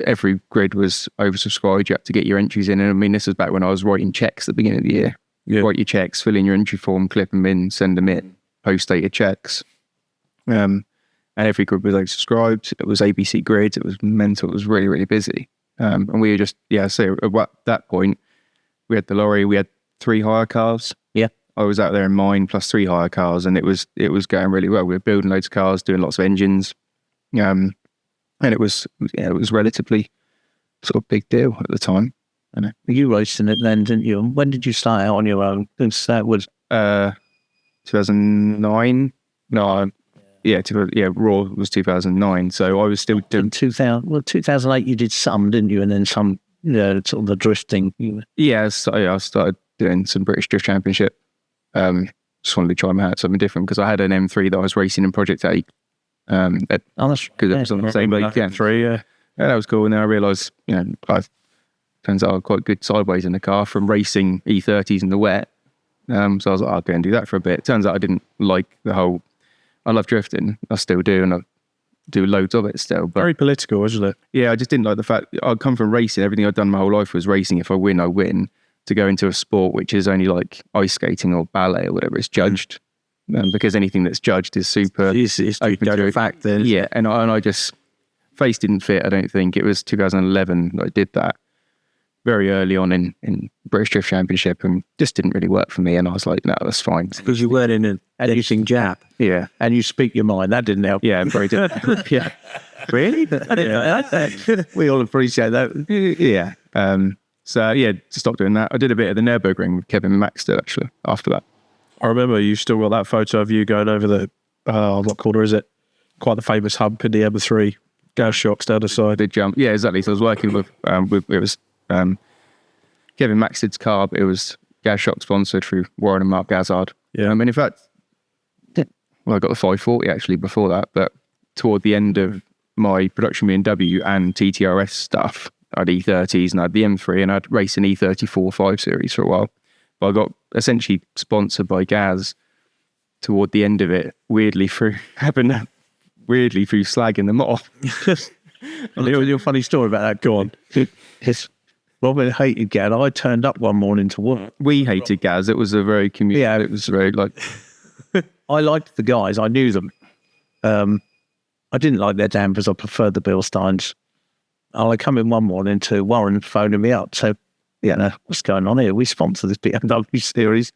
Every grid was oversubscribed. You had to get your entries in. And I mean, this was back when I was writing checks at the beginning of the year. Yeah. Write your checks, fill in your entry form, clip them in, send them in, post-dated checks. And every grid was oversubscribed. It was ABC grids. It was mental. It was really, really busy. And we were just, so at that point, we had the lorry, we had 3 hire cars. Yeah. I was out there in mine plus 3 hire cars, and it was going really well. We were building loads of cars, doing lots of engines. And it was relatively sort of big deal at the time. I know. You raced in it then, didn't you? When did you start out on your own? Because that was 2009. No, RAW was 2009. So I was still doing 2008. You did some, didn't you? And then some, sort of the drifting. Yeah, so I started doing some British Drift Championship. Just wanted to try my hat something different because I had an M3 that I was racing in Project 8. Because it was on the same weekend. Yeah, that was cool. And then I realised, turns out I'm quite good sideways in the car from racing E30s in the wet. So I was like, I'll go and do that for a bit. Turns out I didn't like the whole. I love drifting. I still do, and I do loads of it still. But very political, isn't it? Yeah, I just didn't like the fact I'd come from racing. Everything I'd done my whole life was racing. If I win, I win. To go into a sport which is only like ice skating or ballet or whatever, it's judged. Because anything that's judged is super. It's open to fact then. Yeah, and I just face didn't fit. I don't think it was 2011 that I did that. very early on in British Drift Championship, and just didn't really work for me. And I was like, no, that's fine. Because you weren't in an anything jab. Yeah, And you speak your mind. That didn't help. yeah, very different. Yeah, Really? I didn't know that. We all appreciate that. yeah. So yeah, to stop doing that, I did a bit of the Nürburgring with Kevin Maxted actually. After that, I remember you still got that photo of you going over the, what corner is it? Quite the famous hump in the M3. Gas shocks down the I side. did jump. Yeah, exactly. So I was working with it was Kevin Maxted's car, but it was gas shock sponsored through Warren and Mark Gazzard. Yeah. And in fact, well, I got the 540 actually before that, but toward the end of my production BMW and TTRS stuff, I had E30s and I had the M3 and I'd race an E34 5 Series for a while. But I got essentially sponsored by Gaz toward the end of it, weirdly through slagging them off. Your funny story about that. Go on. Yes. Robin hated Gad. I turned up one morning to work. We hated Gaz. It was a very community. Yeah. It was very like, I liked the guys. I knew them. I didn't like their dampers. I preferred the Bilsteins. I come in one morning to Warren phoning me up. So, what's going on here? We sponsor this BMW series.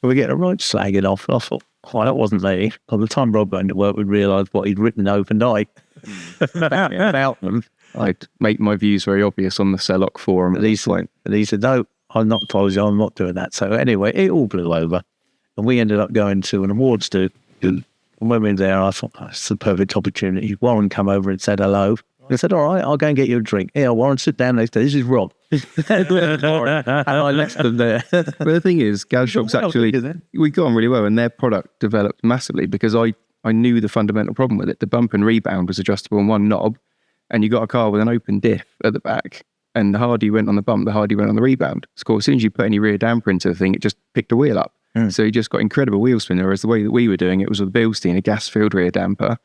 We're getting a right slagging off. I thought, oh, that wasn't me. By the time Rob went to work, we realised what he'd written overnight about them. I'd make my views very obvious on the Celloc forum at this point. And he said, no, I'm not apologising. I'm not doing that. So anyway, it all blew over. And we ended up going to an awards do. And when we were there, I thought, it's the perfect opportunity. Warren come over and said hello. I said, all right, I'll go and get you a drink. Yeah, Warren, sit down next to this is Rob. And I left them there. But the thing is, Gaz Shocks actually, we got on really well and their product developed massively because I knew the fundamental problem with it. The bump and rebound was adjustable on one knob and you got a car with an open diff at the back and the harder you went on the bump, the harder you went on the rebound. So as soon as you put any rear damper into the thing, it just picked the wheel up. So you just got incredible wheel spin, whereas the way that we were doing it was with a Bilstein, a gas-filled rear damper.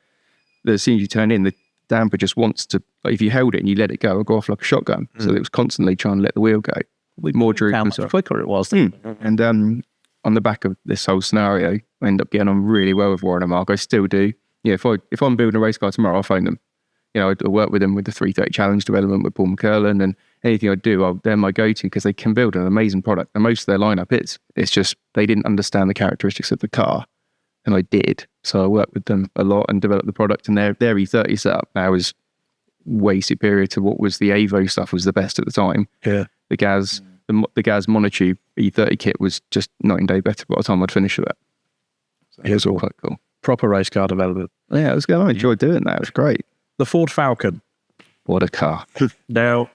That as soon as you turn in, the damper just wants to, like if you held it and you let it go, it'll go off like a shotgun. So it was constantly trying to let the wheel go. With more droop How and much stuff. quicker it was. And on the back of this whole scenario, I end up getting on really well with Warren and Mark. I still do. Yeah, if I'm building a race car tomorrow, I'll phone them. I work with them with the 330 Challenge development with Paul McCurlin, and anything I do, they're my go-to because they can build an amazing product. And most of their lineup, it's just they didn't understand the characteristics of the car, and I did. So I worked with them a lot and developed the product. And their E30 setup now is way superior to what was the Evo stuff was the best at the time. Yeah. The Gaz monotube E30 kit was just night and day better by the time I'd finished with it. So it was all quite cool. Proper race car development. Yeah, it was good. I enjoyed doing that. It was great. The Ford Falcon. What a car. Now,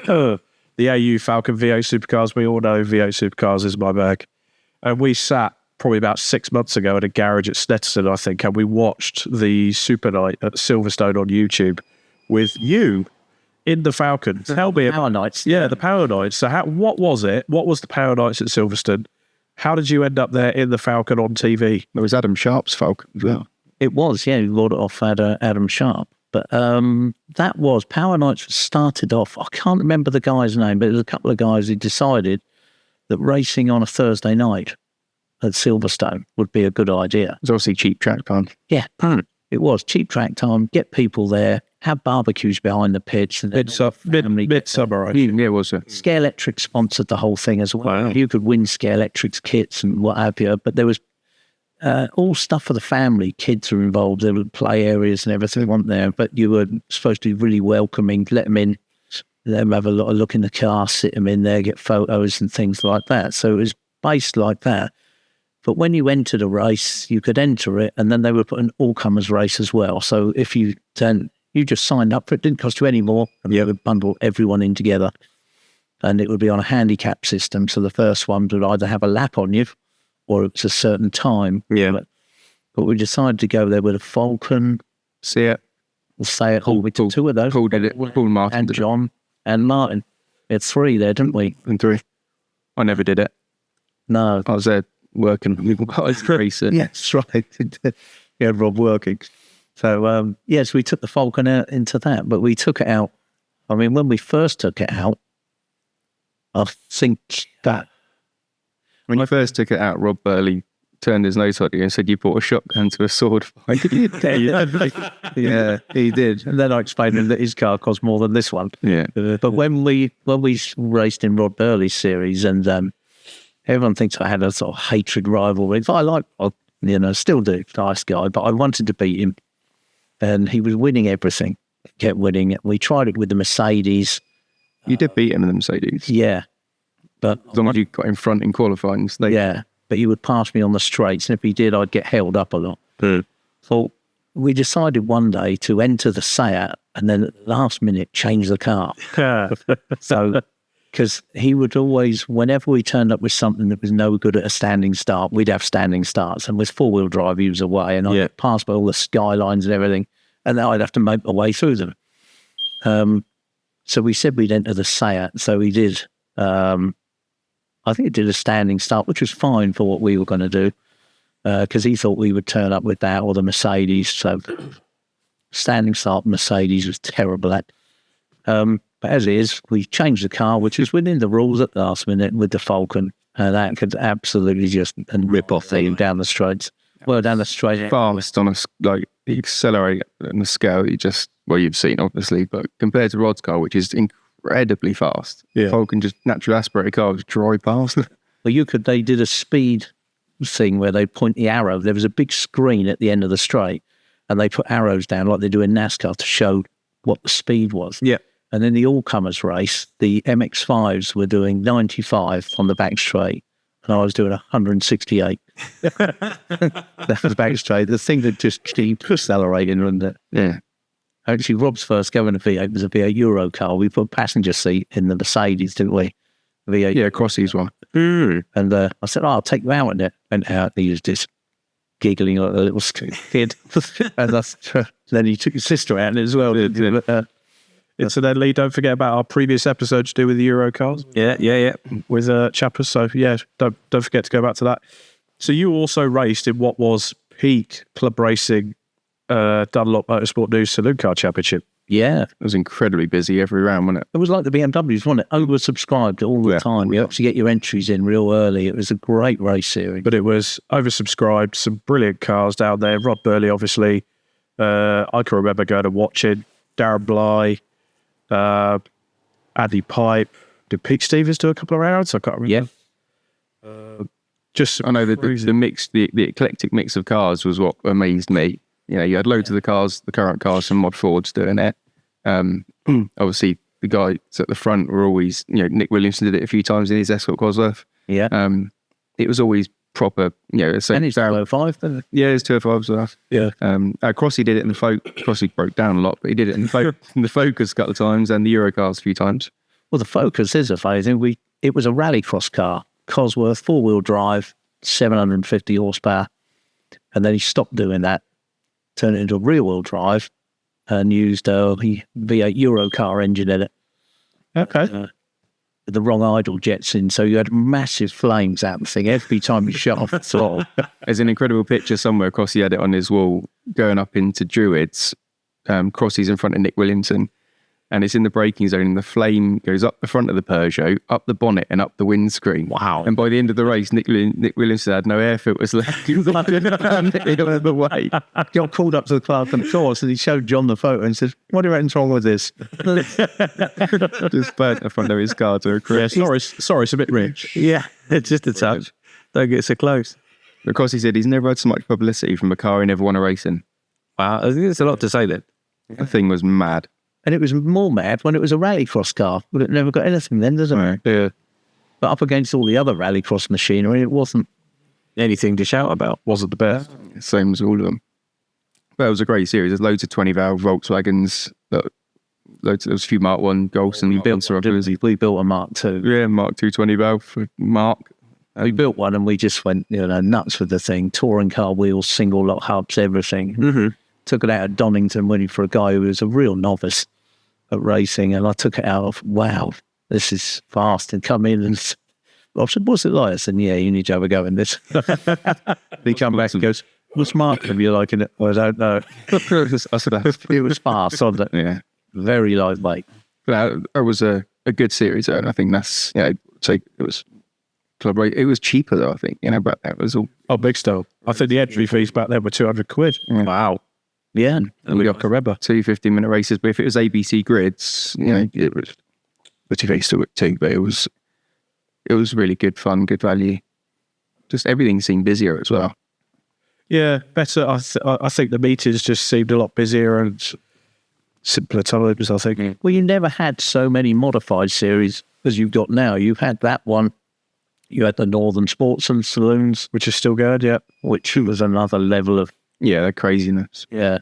the AU Falcon V8 Supercars, we all know V8 Supercars is my bag. And we sat probably about 6 months ago at a garage at Stetson, I think, and we watched the Super Night at Silverstone on YouTube with you in the Falcon. Tell me Power Nights. Yeah, the Power Nights. So what was it? What was the Power Nights at Silverstone? How did you end up there in the Falcon on TV? There was Adam Sharp's Falcon as well. It was, yeah. We bought it off Adam Sharp. But that was, Power Nights started off, I can't remember the guy's name, but there was a couple of guys who decided that racing on a Thursday night at Silverstone would be a good idea. It was obviously cheap track time. Yeah, it was. Cheap track time, get people there, have barbecues behind the pits. And Midsummer, right? Yeah, it was. Scare Electric sponsored the whole thing as well. Wow. You could win Scare Electric's kits and what have you, but there was all stuff for the family. Kids were involved. There were play areas and everything weren't there, but you were supposed to be really welcoming, let them in, let them have a lot of look in the car, sit them in there, get photos and things like that. So it was based like that. But when you entered a race, you could enter it, and then they would put an all-comers race as well. So if you just signed up for it, didn't cost you any more, and you would bundle everyone in together. And it would be on a handicap system. So the first one would either have a lap on you, or it's a certain time. Yeah. But we decided to go there with a Falcon. See it. We'll say it. We took two of those. Paul did it. Paul Martin and did John it. and Martin. We had three there, didn't we? And three. I never did it. No. I was there working. I was racing. Yes, right. We had Rob working. So, yes, we took the Falcon out into that, but we took it out. I mean, when we first took it out, I think that when you first took it out, Rob Burley turned his nose at you and said you brought a shotgun to a sword fight. Yeah, he did. And then I explained to him that his car cost more than this one. Yeah. But when we raced in Rod Burley's series, and everyone thinks I had a sort of hatred rivalry. I still do, nice guy, but I wanted to beat him. And he was winning everything, kept winning it. We tried it with the Mercedes. You did beat him in the Mercedes. Yeah. But As long as you got in front in qualifying. yeah, but he would pass me on the straights, and if he did, I'd get held up a lot. So we decided one day to enter the Seat, and then at the last minute change the car. So, because he would always, whenever we turned up with something that was no good at a standing start, we'd have standing starts, and with four-wheel drive, he was away, and I'd get past by all the skylines and everything, and then I'd have to make my way through them. So we said we'd enter the Seat, so we did. I think it did a standing start, which was fine for what we were going to do, because he thought we would turn up with that or the Mercedes. So standing start Mercedes was terrible at. But as it is, we changed the car, which was within the rules at the last minute with the Falcon. That could absolutely just rip off down the straights. Well, down the straight. Fast on the accelerate on the scale. You've seen obviously, but compared to Rod's car, which is incredibly fast, Falcon just natural aspirated car was dry past. Well, they did a speed thing where they point the arrow. There was a big screen at the end of the straight, and they put arrows down like they do in NASCAR to show what the speed was. Yeah. And in the all-comers race, the MX-5s were doing 95 on the back straight, and I was doing 168. That was back straight. The thing that just keeps accelerating, wasn't it? Yeah. Actually, Rob's first go in a V8 was a V8 Euro car. We put a passenger seat in the Mercedes, didn't we? V8. Yeah, Crossy's one. And I said, I'll take you out in it. Went out, and he was just giggling like a little kid. And then he took his sister out in it as well. Incidentally, don't forget about our previous episode to do with the Euro cars. Yeah. With Chappers. So yeah, don't forget to go back to that. So you also raced in what was peak club racing Dunlop Motorsport News Saloon Car Championship. Yeah. It was incredibly busy every round, wasn't it? It was like the BMWs, wasn't it? Oversubscribed all the time. You actually get your entries in real early. It was a great race series. But it was oversubscribed, some brilliant cars down there. Rod Burley, obviously. I can remember going to watch it. Darren Bly, Andy Pipe. Did Pete Stevens do a couple of rounds? I can't remember. I know the mix, the eclectic mix of cars was what amazed me. You had loads of the current cars from Mod Fords doing it. Obviously, the guys at the front were always, Nick Williamson did it a few times in his Escort Cosworth. Yeah. It was always proper, and it's 205, didn't it? Yeah, it's 205 as well. Yeah. Crossy did it in the Focus. Crossy broke down a lot, but he did it in the Focus a couple of times and the Euro cars a few times. Well, the Focus is amazing. It was a rallycross car, Cosworth, four-wheel drive, 750 horsepower. And then he stopped doing that, turned it into a rear-wheel drive, and used a V8 Euro car engine in it. Okay. The wrong idle jets in, so you had massive flames out of the thing every time you shut off the throttle. There's an incredible picture somewhere. Crossy had it on his wall going up into Druids. Crossy's in front of Nick Williamson, and it's in the braking zone, and the flame goes up the front of the Peugeot, up the bonnet, and up the windscreen. Wow! And by the end of the race, Nick Williamson had no air filters left. He was like, the way. Got called up to the clerk on the course, and he showed John the photo and said, "What do you reckon's wrong with this?" Just burnt the front of his car to a crisp. Yeah, sorry, it's a bit rich. Yeah, it's just a touch. Don't get so close. Because he said he's never had so much publicity from a car he never won a race in. Wow, I think it's a lot to say then. The thing was mad. And it was more mad when it was a rallycross car, but it never got anything then, does it? Right. Yeah. But up against all the other rallycross machinery, it wasn't anything to shout about. Wasn't the best. Same as all of them. But it was a great series. There's loads of 20-valve Volkswagens. There was a few Mark 1 Golfs and we built a Mark 2. Yeah, Mark 2 20-valve for Mark. We built one and we just went nuts with the thing. Touring car wheels, single lock hubs, everything. Mm-hmm. Took it out of Donington waiting for a guy who was a real novice at racing, and I took it out of, wow, this is fast, and come in and I said, what's it like? I said, yeah, you need to have a go in this. He come back and goes, what's Mark going to be like in it? I don't know. It was fast, wasn't it? Yeah. Very lightweight. But it was a good series, and I think that's, it was club race. It was cheaper though, I think. But that was all. Oh, big still. I think the entry fees back then were 200 quid. Yeah. Wow. Yeah. We got Careba. 2 15-minute races, but if it was ABC grids, it was. But they still at 2, but it was really good fun, good value. Just everything seemed busier as well. Yeah, better. I think the meetings just seemed a lot busier and simpler times, I think. Well, you never had so many modified series as you've got now. You had that one. You had the Northern Sports and Saloons, Which is still good, yeah. which was another level of, Yeah, the craziness. yeah.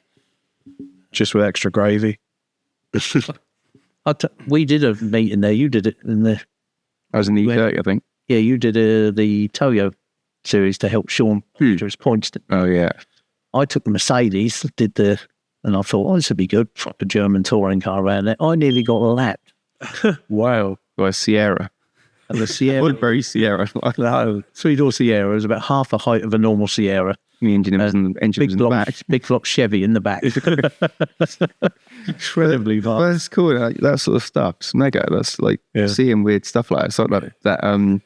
Just with extra gravy. We did a meeting there. You did it in the, I was in the E30, I think. yeah, you did the Toyo series to help Sean to his points. Oh, yeah. I took the Mercedes, and I thought, this would be good. Proper German touring car around there. I nearly got lapped. Wow. Well, Sierra. And the Sierra, Very Sierra. no, 3-door Sierra was about half the height of a normal Sierra. The engine was in the back. Big block Chevy in the back. Incredibly fast. Well, that's cool. That sort of stuff. It's mega. That's like seeing weird stuff like that. It's like that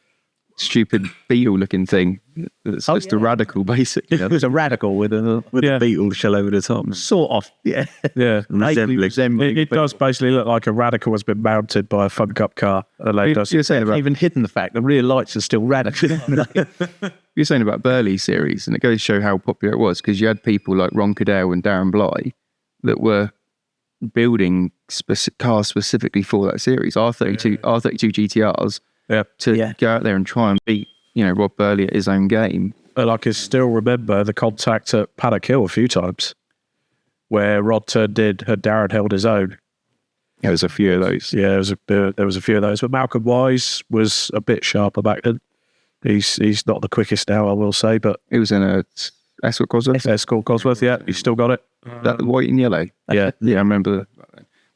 stupid beetle looking thing. It's just a radical, basically. It was a radical with a beetle shell over the top. sort of, yeah. Yeah. Resembling. It does basically look like a Radical has been mounted by a Fun Cup car. You're saying about Even hidden the fact the rear lights are still radical. You're saying about Burley series, and it goes to show how popular it was because you had people like Ron Cadell and Darren Bly that were building cars specifically for that series, R32 GTRs, to go out there and try and beat, Rob Burley at his own game. But I can still remember the contact at Paddock Hill a few times where Rod had Darren held his own. There was a few of those. Yeah, there was a few of those. But Malcolm Wise was a bit sharper back then. He's not the quickest now, I will say, but it was in a Escort Cosworth. Escort Cosworth, yeah, he's still got it. That white and yellow. Yeah, I remember that.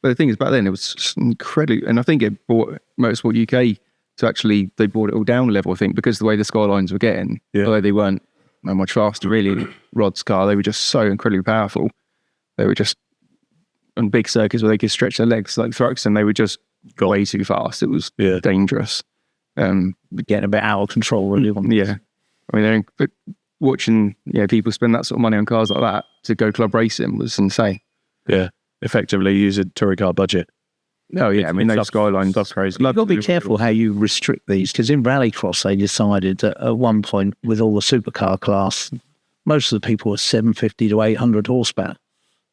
But the thing is, back then it was incredible, and I think it brought Motorsport UK to actually they brought it all down a level. I think because the way the Skylines were getting, although they weren't much faster really, Rod's car, they were just so incredibly powerful. They were just on big circuits where they could stretch their legs like Thruxton. They were just way too fast. It was dangerous. Getting a bit out of control, really. I mean, but watching people spend that sort of money on cars like that to go club racing was insane. Yeah, effectively using touring car budget. No, yeah, I mean those Skylines. That's crazy. You've got to be careful how you restrict these because in Rallycross they decided that at one point with all the supercar class, most of the people were 750 to 800 horsepower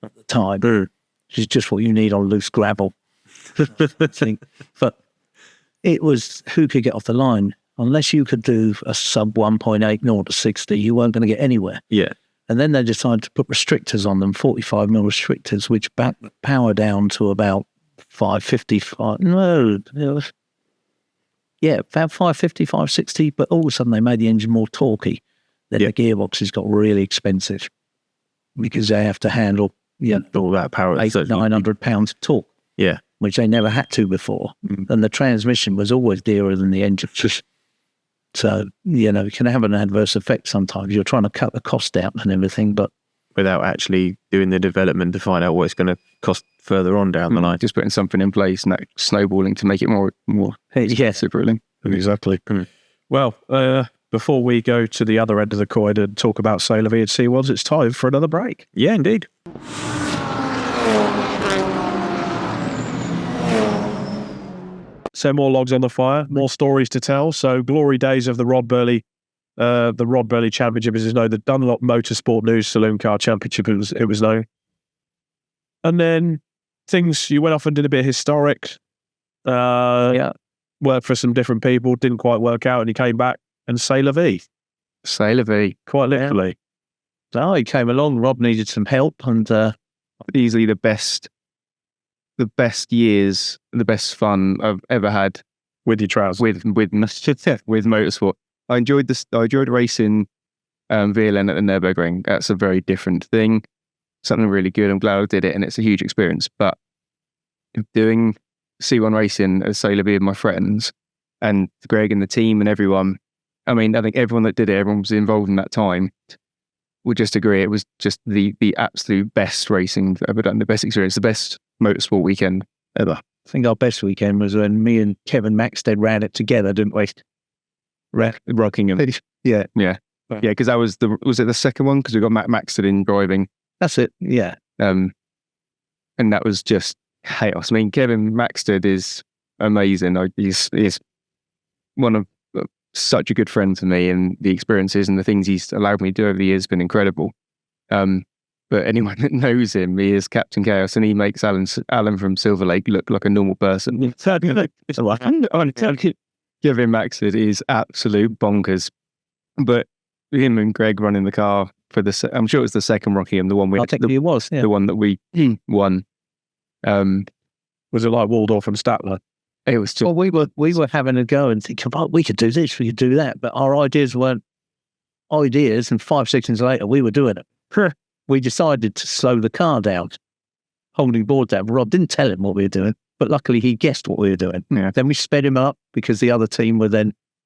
at the time, which is just what you need on loose gravel. But it was who could get off the line. Unless you could do a sub 1.8 0 to 60, you weren't going to get anywhere. Yeah. And then they decided to put restrictors on them, 45 mil restrictors, which backed the power down to about 555. About 550, 560. But all of a sudden they made the engine more torquey. Then the gearboxes got really expensive because they have to handle all that power, 900 pounds of torque. Yeah. Which they never had to before. And the transmission was always dearer than the engine. So, it can have an adverse effect sometimes. You're trying to cut the cost out and everything, but without actually doing the development to find out what it's going to cost further on down the line. Just putting something in place and snowballing to make it more super really. Exactly. Well, before we go to the other end of the coin and talk about Sailor V and C1s, it's time for another break. Yeah, indeed. So more logs on the fire, more stories to tell. So glory days of the Rod Burley Championship, as is known, the Dunlop Motorsport News Saloon Car Championship, it was known. And then you went off and did a bit of historic. Worked for some different people, didn't quite work out, and you came back and Sailor V. Sailor V. Quite literally. So he came along, Rob needed some help, and easily the best years, the best fun I've ever had with your trousers. With motorsport. I enjoyed racing VLN at the Nürburgring. That's a very different thing. Something really good. I'm glad I did it, and it's a huge experience. But doing C1 racing as Sailor V with my friends and Greg and the team and everyone, I mean, I think everyone that did it, everyone was involved in that time, would just agree it was just the absolute best racing I've ever done, the best experience, the best motorsport weekend ever. I think our best weekend was when me and Kevin Maxted ran it together, didn't we? Rockingham. Yeah. Yeah, because that was it the second one? Because we got Matt Maxted in driving. That's it. Yeah. And that was just chaos. I mean, Kevin Maxted is amazing. He's one of such a good friend to me, and the experiences and the things he's allowed me to do over the years have been incredible. But anyone that knows him, he is Captain Chaos, and he makes Alan from Silver Lake look like a normal person. Kevin Maxted is absolute bonkers. But him and Greg running the car for I'm sure it was the second Rockingham, the one we I think it was. Yeah. the one that we won. Was it like Waldorf and Statler? It was just, Well, we were having a go and thinking, oh, we could do this, we could do that, but our ideas weren't ideas. And 5 seconds later, we were doing it. We decided to slow the car down, holding board down. Rob didn't tell him what we were doing, but luckily he guessed what we were doing. Yeah. Then we sped him up because the other team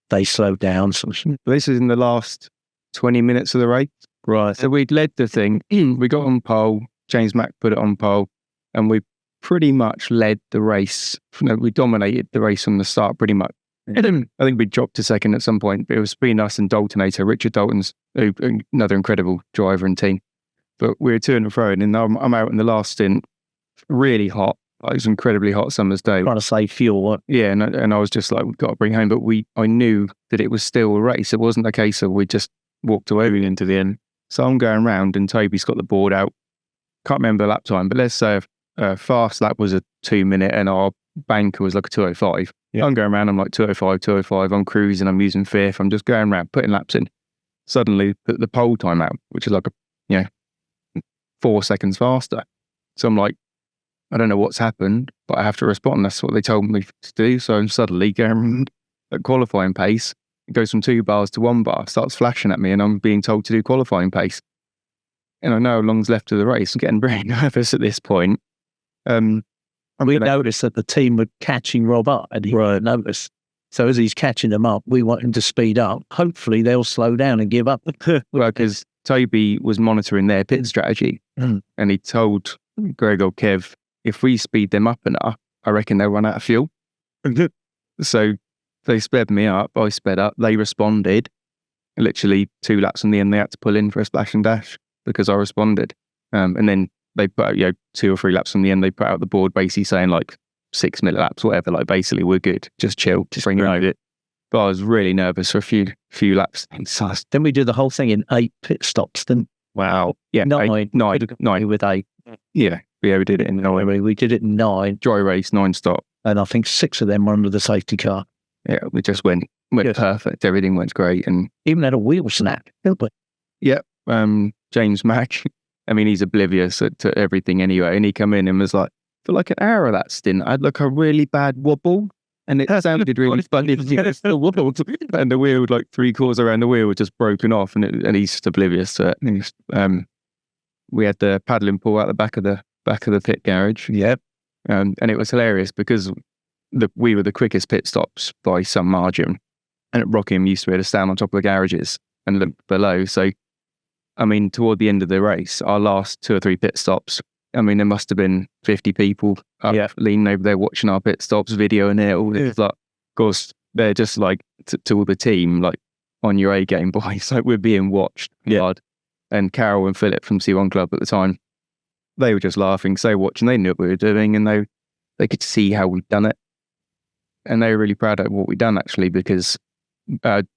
they slowed down. So this is in the last 20 minutes of the race. right. So we'd led the thing. We got on pole. James Mack put it on pole, and we pretty much led the race. We dominated the race from the start, pretty much. I think we dropped to second at some point, but it was between us and Daltonator. Richard Dalton's another incredible driver and team. But we were to and fro, and I'm out in the last stint, really hot. It was an incredibly hot summer's day. Trying to save fuel. Yeah, and I was just like, we've got to bring home. But I knew that it was still a race. It wasn't a case of we just walked away into the end. So I'm going round, and Toby's got the board out. Can't remember the lap time, but let's say a fast lap was a 2 minute, and our banker was like a 2:05. Yeah. I'm going around, I'm like 2:05. I'm cruising, I'm using fifth. I'm just going around, putting laps in. Suddenly, put the pole time out, which is like 4 seconds faster. So I'm like, I don't know what's happened, but I have to respond. That's what they told me to do. So I'm suddenly going at qualifying pace. It goes from 2 bars to 1 bar, starts flashing at me, and I'm being told to do qualifying pace. And I know how long's left of the race. I'm getting very nervous at this point. We noticed that the team were catching Rob up, and he didn't notice. So as he's catching them up, we want him to speed up. Hopefully they'll slow down and give up. Well, because Toby was monitoring their pit strategy, and he told Greg or Kev, if we speed them up enough, I reckon they'll run out of fuel. So they sped me up, I sped up, they responded. Literally 2 laps in the end, they had to pull in for a splash and dash because I responded. And then they put out, 2 or 3 laps from the end, they put out the board basically saying like 6 minute laps, whatever, like basically we're good, just chill, just bring it. But I was really nervous for a few laps. Then we do the whole thing in 8 pit stops. Then Wow. Yeah. 9 9 with 8. Yeah. We did it in 9. We did it in 9, Dry race, 9 stop. and I think 6 of them were under the safety car. Yeah, we just went perfect. Everything went great. And Even had a wheel snap. But James Mack, I mean, he's oblivious to everything anyway. And he come in and was like, for like an hour of that stint, I had like a really bad wobble. And it sounded really funny. And the wheel, like 3/4 around the wheel, was just broken off. And he's just oblivious to it. We had the paddling pool out the back of the pit garage. Yep. And it was hilarious because we were the quickest pit stops by some margin. And at Rockingham used to be able to stand on top of the garages and look below. So, I mean, toward the end of the race, our last 2 or 3 pit stops, I mean, there must have been 50 people up, leaning over there watching our pit stops, videoing it. All this, like, of course, they're just like to all the team, like, on your A game, boys. Like, we're being watched hard. And Carol and Philip from C1 Club at the time, they were just laughing, so watching. They knew what we were doing, and they could see how we'd done it. And they were really proud of what we'd done, actually, because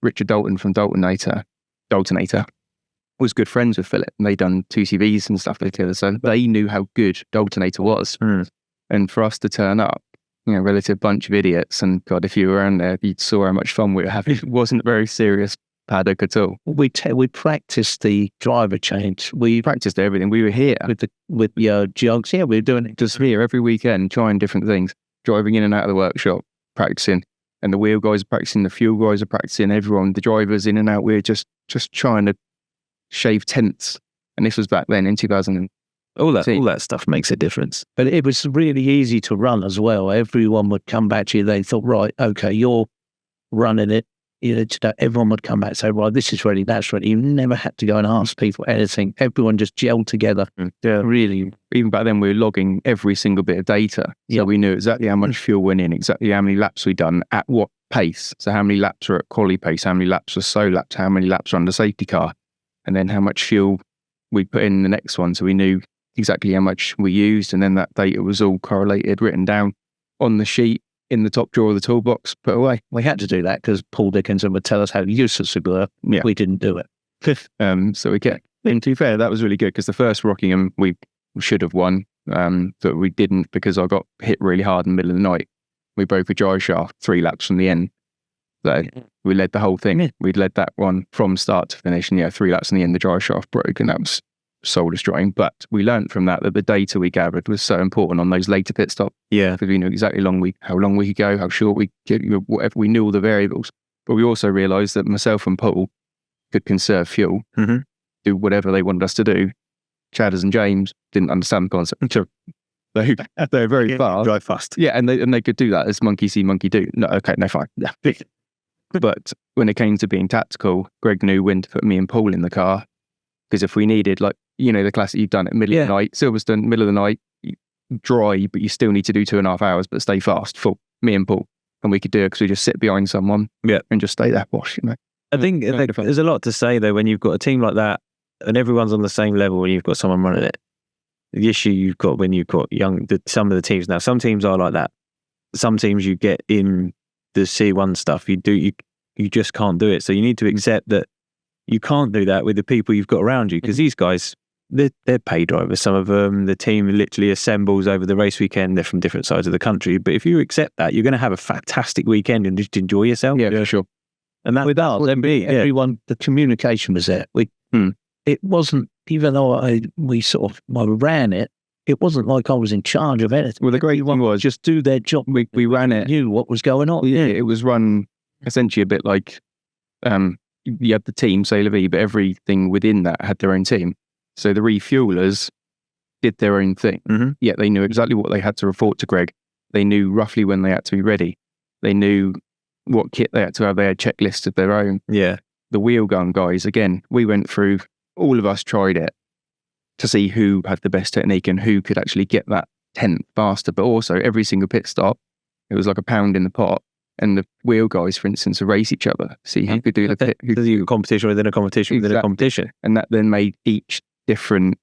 Richard Dalton from Daltonator was good friends with Philip, and they'd done 2CVs and stuff together, so they knew how good Daltonator was. And for us to turn up, relative bunch of idiots, and God, if you were around there, you saw how much fun we were having. It wasn't a very serious paddock at all. We practiced the driver change. We practiced everything. We were here with jugs. Yeah, we were doing it. Just here every weekend, trying different things, driving in and out of the workshop, practicing. And the wheel guys are practicing, the fuel guys are practicing, everyone, the drivers in and out. We were just trying to shave tenths. And this was back then in 2000. All that stuff makes a difference. But it was really easy to run as well. Everyone would come back to you. They thought, right, okay, you're running it. Everyone would come back and say, right, this is ready, that's ready. You never had to go and ask people anything. Everyone just gelled together. Yeah. Really. Even back then, we were logging every single bit of data. So we knew exactly how much fuel went in, exactly how many laps we'd done, at what pace. So how many laps are at quali pace, how many laps are so laps, how many laps are under safety car, and then how much fuel we put in the next one. So we knew exactly how much we used, and then that data was all correlated, written down on the sheet in the top drawer of the toolbox, put away. We had to do that because Paul Dickinson would tell us how useless we were. Yeah. We didn't do it. So we kept, and to be fair, that was really good because the first Rockingham we should have won, but we didn't because I got hit really hard in the middle of the night. We broke a drive shaft 3 laps from the end. So we led the whole thing. Yeah. We'd led that one from start to finish, and 3 laps in the end, the drive shaft broke, and that was soul destroying. But we learned from that the data we gathered was so important on those later pit stops. Yeah. Because we knew exactly how long we could go, how short we could, whatever. We knew all the variables. But we also realised that myself and Paul could conserve fuel, do whatever they wanted us to do. Chadders and James didn't understand the concept. They're very fast. Drive fast. Yeah, and they could do that as monkey see, monkey do. No, okay, no, fine. Yeah. But when it came to being tactical, Greg knew when to put me and Paul in the car. Because if we needed, like, the classic you've done at middle of the night, Silverstone, middle of the night, dry, but you still need to do 2.5 hours, but stay fast, full, me and Paul. And we could do it because we just sit behind someone and just stay there, wash, I think there's a lot to say, though, when you've got a team like that and everyone's on the same level and you've got someone running it. The issue you've got when you've got some of the teams now, some teams are like that. Some teams you get in the C1 stuff, you just can't do it. So you need to accept that you can't do that with the people you've got around you, because these guys, they're pay drivers. Some of them, the team literally assembles over the race weekend. They're from different sides of the country. But if you accept that, you're going to have a fantastic weekend and just enjoy yourself. Yeah, for sure. And that, With us, everyone, the communication was there. It wasn't, even though I ran it, it wasn't like I was in charge of anything. Well, the great one was just do their job. we ran it. Knew what was going on. Yeah, it was run essentially a bit like you had the team, say La Vie, but everything within that had their own team. So the refuelers did their own thing. Yeah, they knew exactly what they had to report to Greg. They knew roughly when they had to be ready. They knew what kit they had to have. They had checklists of their own. Yeah. The wheel gun guys, again, we went through, all of us tried it to see who had the best technique and who could actually get that 10th faster. But also every single pit stop, it was like a pound in the pot. And the wheel guys, for instance, would race each other, see who could do the pit. Because you got competition within a competition within a competition. And that then made each different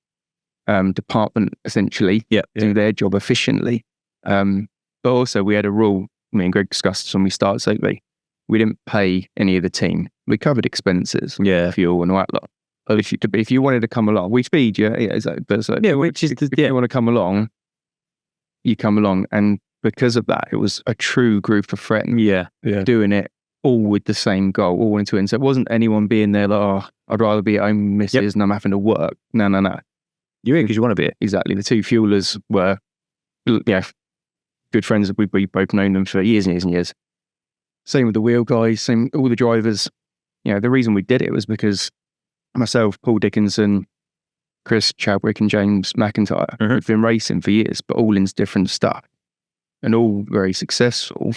department essentially do their job efficiently. But also we had a rule, me and Greg discussed when we started Soapy, we didn't pay any of the team. We covered expenses, fuel and all that lot. But if you wanted to come along, we feed you. Yeah, exactly. But which is if you want to come along, you come along. And because of that, it was a true group of friends. Yeah. Doing it all with the same goal, all wanting to win. So it wasn't anyone being there like, oh, I'd rather be at home, missus, and I'm having to work. No. You're in because you want to be it. Exactly. The two fuelers were, good friends. We both known them for years and years and years. Same with the wheel guys, all the drivers. The reason we did it was because myself, Paul Dickinson, Chris Chadwick and James McIntyre have been racing for years, but all in different stuff and all very successful.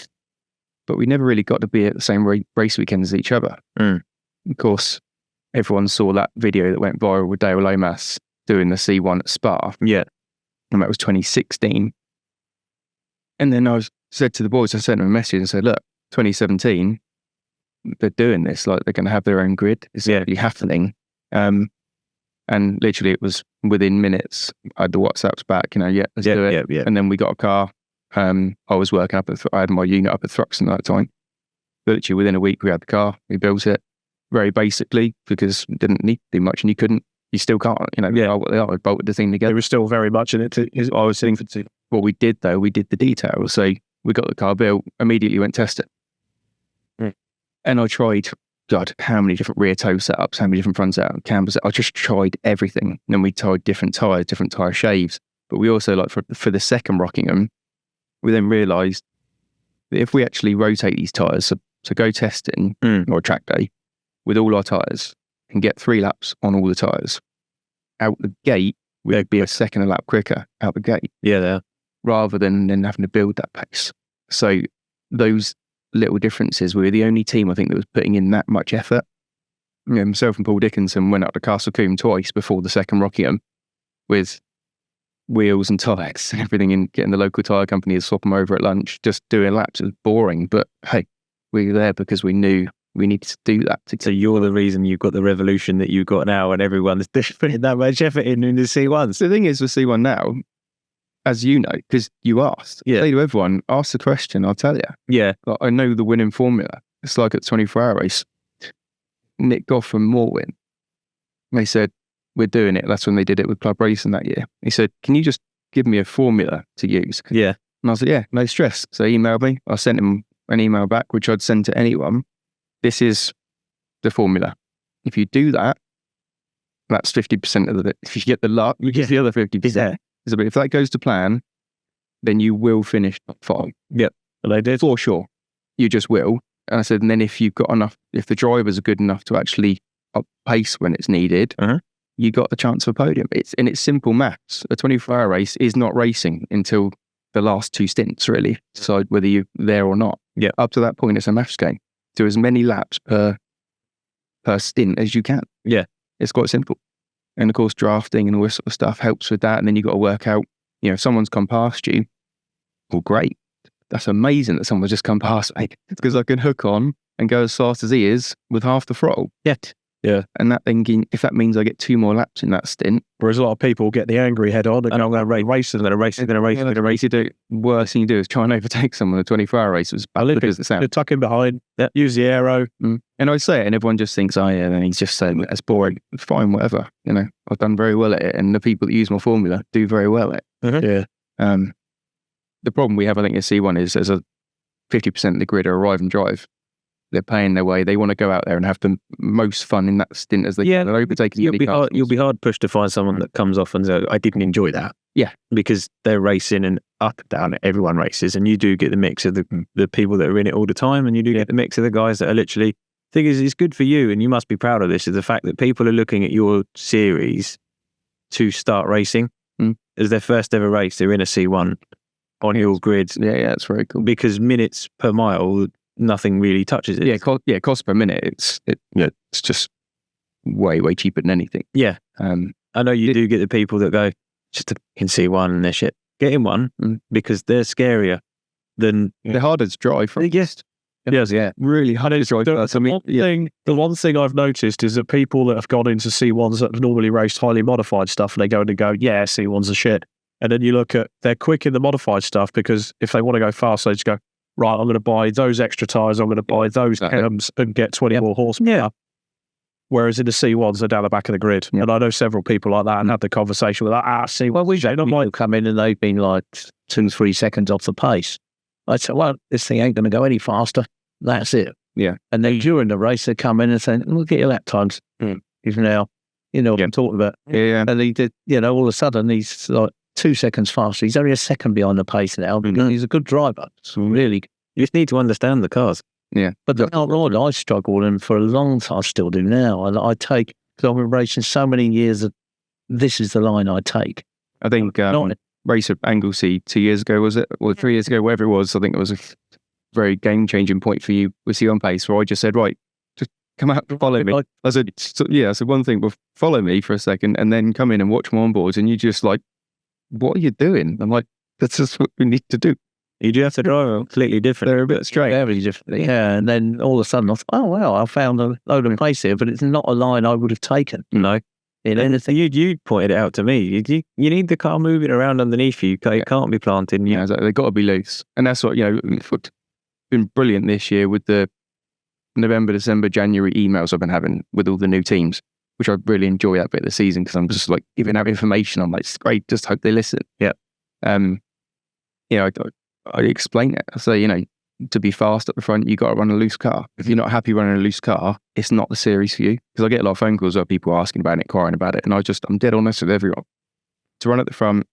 But we never really got to be at the same race weekends as each other. Of course, everyone saw that video that went viral with Dale Lomas doing the C1 at Spa. Yeah. And that was 2016. And then I said to the boys, I sent them a message and said, look, 2017, they're doing this, like they're going to have their own grid. It's actually happening. And literally it was within minutes, I had the WhatsApps back, let's do it. Yeah. And then we got a car. I was working I had my unit up at Thruxton at that time. But literally within a week we had the car, we built it very basically because we didn't need to do much, and you still can't, they are what they are. We bolted the thing together. It was still very much in it. I was thinking what we did though, we did the details. So we got the car built, immediately went test it. And I tried, God, how many different rear toe setups, how many different front setups, cambers. I just tried everything. And then we tried different tyres, different tyre shaves. But we also, for the second Rockingham, we then realised that if we actually rotate these tyres, so go testing or track day with all our tyres and get 3 laps on all the tyres, out the gate, we'd be a second a lap quicker out the gate. Yeah, they are. Rather than having to build that pace. So those little differences, we were the only team I think that was putting in that much effort. Myself and Paul Dickinson went up to Castle Combe twice before the second Rockingham with wheels and tyres and everything, and getting the local tyre company to swap them over at lunch, just doing laps. It was boring, but hey, We were there because we knew we needed to do that. So you're the reason you've got the revolution that you've got now, and everyone's putting that much effort in the C1s. So the thing is with C1 now, as you know, because you asked, say to everyone, ask the question, I'll tell you. Yeah. Like, I know the winning formula. It's like at the 24-hour race. Nick Goff from Morwin, they said, we're doing it. That's when they did it with club racing that year. He said, can you just give me a formula to use? Yeah. And I was like, yeah, no stress. So he emailed me. I sent him an email back, which I'd send to anyone. This is the formula. If you do that, that's 50% of the, if you get the luck, the other 50%. Yeah. But if that goes to plan, then you will finish top 5. Yep. And they did. For sure. You just will. And I said, and then if you've got enough, if the drivers are good enough to actually up pace when it's needed, you got the chance of a podium. It's simple maths. A 24-hour race is not racing until the last 2 stints, really. Decide whether you're there or not. Yeah. Up to that point, it's a maths game. Do as many laps per stint as you can. Yeah. It's quite simple. And of course, drafting and all this sort of stuff helps with that. And then you've got to work out, if someone's come past you, well, great. That's amazing that someone's just come past me, because I can hook on and go as fast as he is with half the throttle. Yeah. Yeah. And that thinking, if that means I get 2 more laps in that stint. Whereas a lot of people get the angry head on and I'm going to race, and then Worst thing you do is try and overtake someone in a 24-hour race. It's bad as it sounds. tuck in behind, use the aero. And I say it, and everyone just thinks, oh yeah, then he's just saying that's boring. It's fine, whatever. I've done very well at it, and the people that use my formula do very well at it. Yeah. The problem we have, I think, at C1 is as a 50% of the grid are arrive and drive. They're paying their way. They want to go out there and have the most fun in that stint as they can. They're overtaking you'll be hard pushed to find someone that comes off and says, I didn't enjoy that. Yeah. Because they're racing and up and down, everyone races, and you do get the mix of the people that are in it all the time, and you do get the mix of the guys that are literally, thing is, it's good for you, and you must be proud of this, is the fact that people are looking at your series to start racing as their first ever race. They're in a C1 on your grid. Yeah, it's very cool. Because minutes per mile, nothing really touches it. Cost per minute. It's just way cheaper than anything. Yeah. I know you do get the people that go, just can see one and they're shit. Get in one because they're scarier than they're harder to drive. Yes, really hard to drive. The one thing I've noticed is that people that have gone into C1s that have normally raced highly modified stuff, and they go in and go, yeah, C1s are shit. And then you look at, they're quick in the modified stuff, because if they want to go fast, they just go, right, I'm going to buy those extra tyres, I'm going to buy those cams and get 24 horsepower. Yeah. Whereas in the C1s, they're down the back of the grid. Yep. And I know several people like that, and had the conversation with that. C1s. Well, we've had people come in and they've been like 2-3 seconds off the pace. I said, well, this thing ain't going to go any faster. That's it. Yeah. And then during the race, they come in and say, look at your lap times. He's now, what I'm talking about. Yeah. And he did, all of a sudden, he's like 2 seconds faster. He's only a second behind the pace now. He's a good driver. It's really good. You just need to understand the cars. Yeah. But the outright, I struggled, and for a long time, I still do now. And I take, because I've been racing so many years, that this is the line I take. I think race at Anglesey 2 years ago, was it? Or 3 years ago, whatever it was, I think it was a very game-changing point for you with C1 pace, where I just said, right, just come out and follow me. I said, one thing, but follow me for a second and then come in and watch my onboards. And you just like, what are you doing? I'm like, that's just what we need to do. You do have to drive completely different. They're a bit straight. Very different. Yeah. And then all of a sudden, I thought, oh, wow, I found a load of pace here, but it's not a line I would have taken. No. In anything. You pointed it out to me. You need the car moving around underneath you. It can't be planted. Yeah, exactly. They've got to be loose. And that's what, it's been brilliant this year with the November, December, January emails I've been having with all the new teams, which I really enjoy that bit of the season, because I'm just like giving out information. I'm like, it's great. Just hope they listen. Yeah. I explain it. I say, to be fast at the front, you got to run a loose car. If you're not happy running a loose car, it's not the series for you. Because I get a lot of phone calls where people asking about it, inquiring about it, and I'm dead honest with everyone. To run at the front,